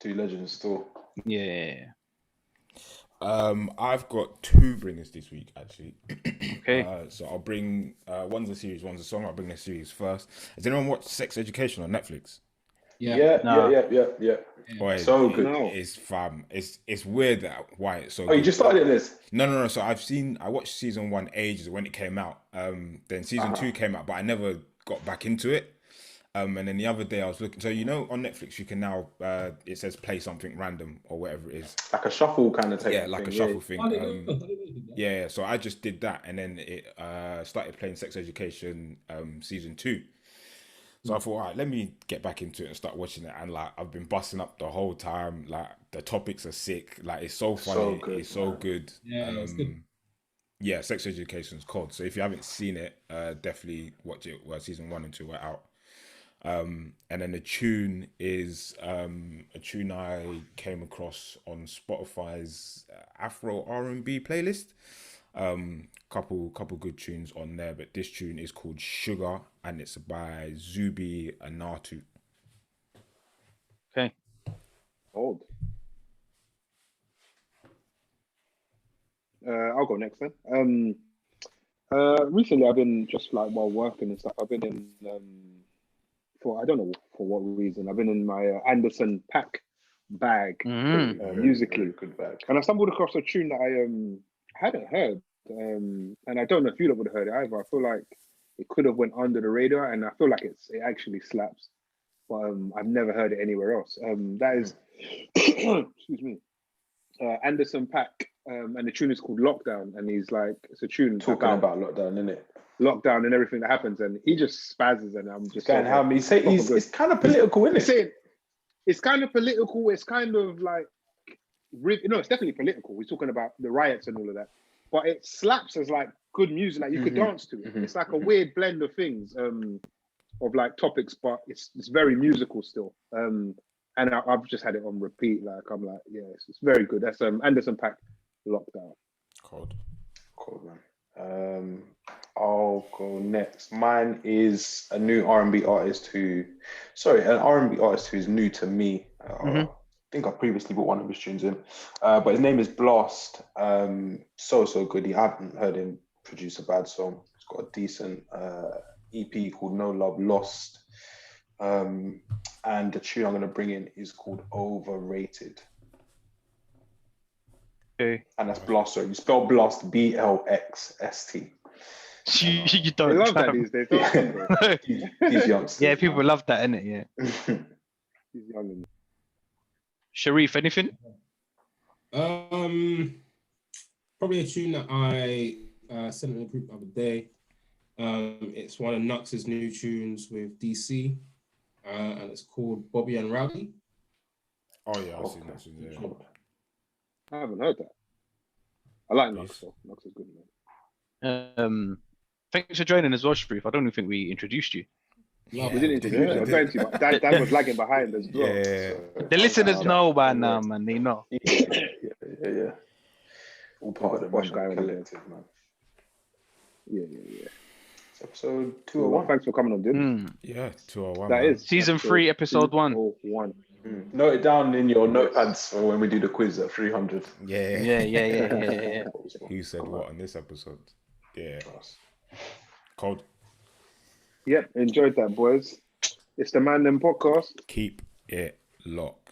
Two legends still. Yeah. I've got two bringers this week, actually. Okay. So I'll bring one's a series, one's a song. I'll bring the series first. Has anyone watched Sex Education on Netflix? Yeah. Boy, so good. It's fam. It's weird that why it's so. Oh, you just started this? No. So I watched season 1 ages when it came out. Then season 2 came out, but I never got back into it. And then the other day I was looking. So on Netflix you can now it says play something random or whatever it is. Like a shuffle kind of thing. Yeah, like a shuffle thing. Yeah. So I just did that, and then it started playing Sex Education season 2. So I thought, all right, let me get back into it and start watching it. And like, I've been busting up the whole time. Like, the topics are sick. Like, it's so funny. It's so good. Yeah, it's good. Yeah, Sex Education is cold. So if you haven't seen it, definitely watch it. Well, season 1 and 2 are out. And then the tune is a tune I came across on Spotify's Afro R&B playlist. Couple good tunes on there, but this tune is called Sugar and it's by Zubi Anatu. Okay. Old. I'll go next then. Recently I've been just like while working and stuff, I've been in for I don't know for what reason, I've been in my Anderson .Paak bag musically. Good bag. And I stumbled across a tune that I hadn't heard. And I don't know if you would have heard it either. I feel like it could have went under the radar, and I feel like it actually slaps. But I've never heard it anywhere else. That is, excuse me, Anderson .Paak, and the tune is called Lockdown. And he's like, it's a tune talking about lockdown, isn't it? Lockdown and everything that happens, and he just spazzes, and I'm just saying how he's it's kind of political, isn't it? It's kind of political. It's kind of like, it's definitely political. We're talking about the riots and all of that. But it slaps as like good music, like you could dance to it. It's like a weird blend of things, of like topics, but it's very musical still. And I've just had it on repeat. Like I'm like, yeah, it's very good. That's Anderson .Paak, Lockdown. Cold man. I'll go next. Mine is a new R&B artist an R&B artist who's new to me. I think I previously brought one of his tunes in, but his name is Blast. So good. I haven't heard him produce a bad song. He's got a decent EP called No Love Lost, and the tune I'm going to bring in is called Overrated. Okay. And that's Blast. So you spell Blast BLXST. You don't love that these days. Don't These youngsters. Yeah, people love that, innit? Yeah. He's young. Sharif, anything? Probably a tune that I sent in the group the other day. It's one of Nux's new tunes with DC, and it's called Bobby and Rowdy. Oh yeah, I've seen that tune. Yeah. I haven't heard that. I like Nux though. Nux is good, man. Thanks for joining as well, Sharif. I don't even think we introduced you. Yeah, We didn't introduce you. I'm going to, but Dan was lagging behind as well. Yeah. So, The listeners know by now, man. They know. Yeah. All part of the Bosch Mandem guy collective, man. Yeah. It's episode Well, 201. thanks for coming on, dude. Yeah, 201. That man. is Season 3, episode 1. 1. Note it down in your notepads for when we do the quiz at 300. Yeah. Who said what on this episode? Yeah. Cold. Yep, enjoyed that, boys. It's the Mandem Podcast. Keep it locked.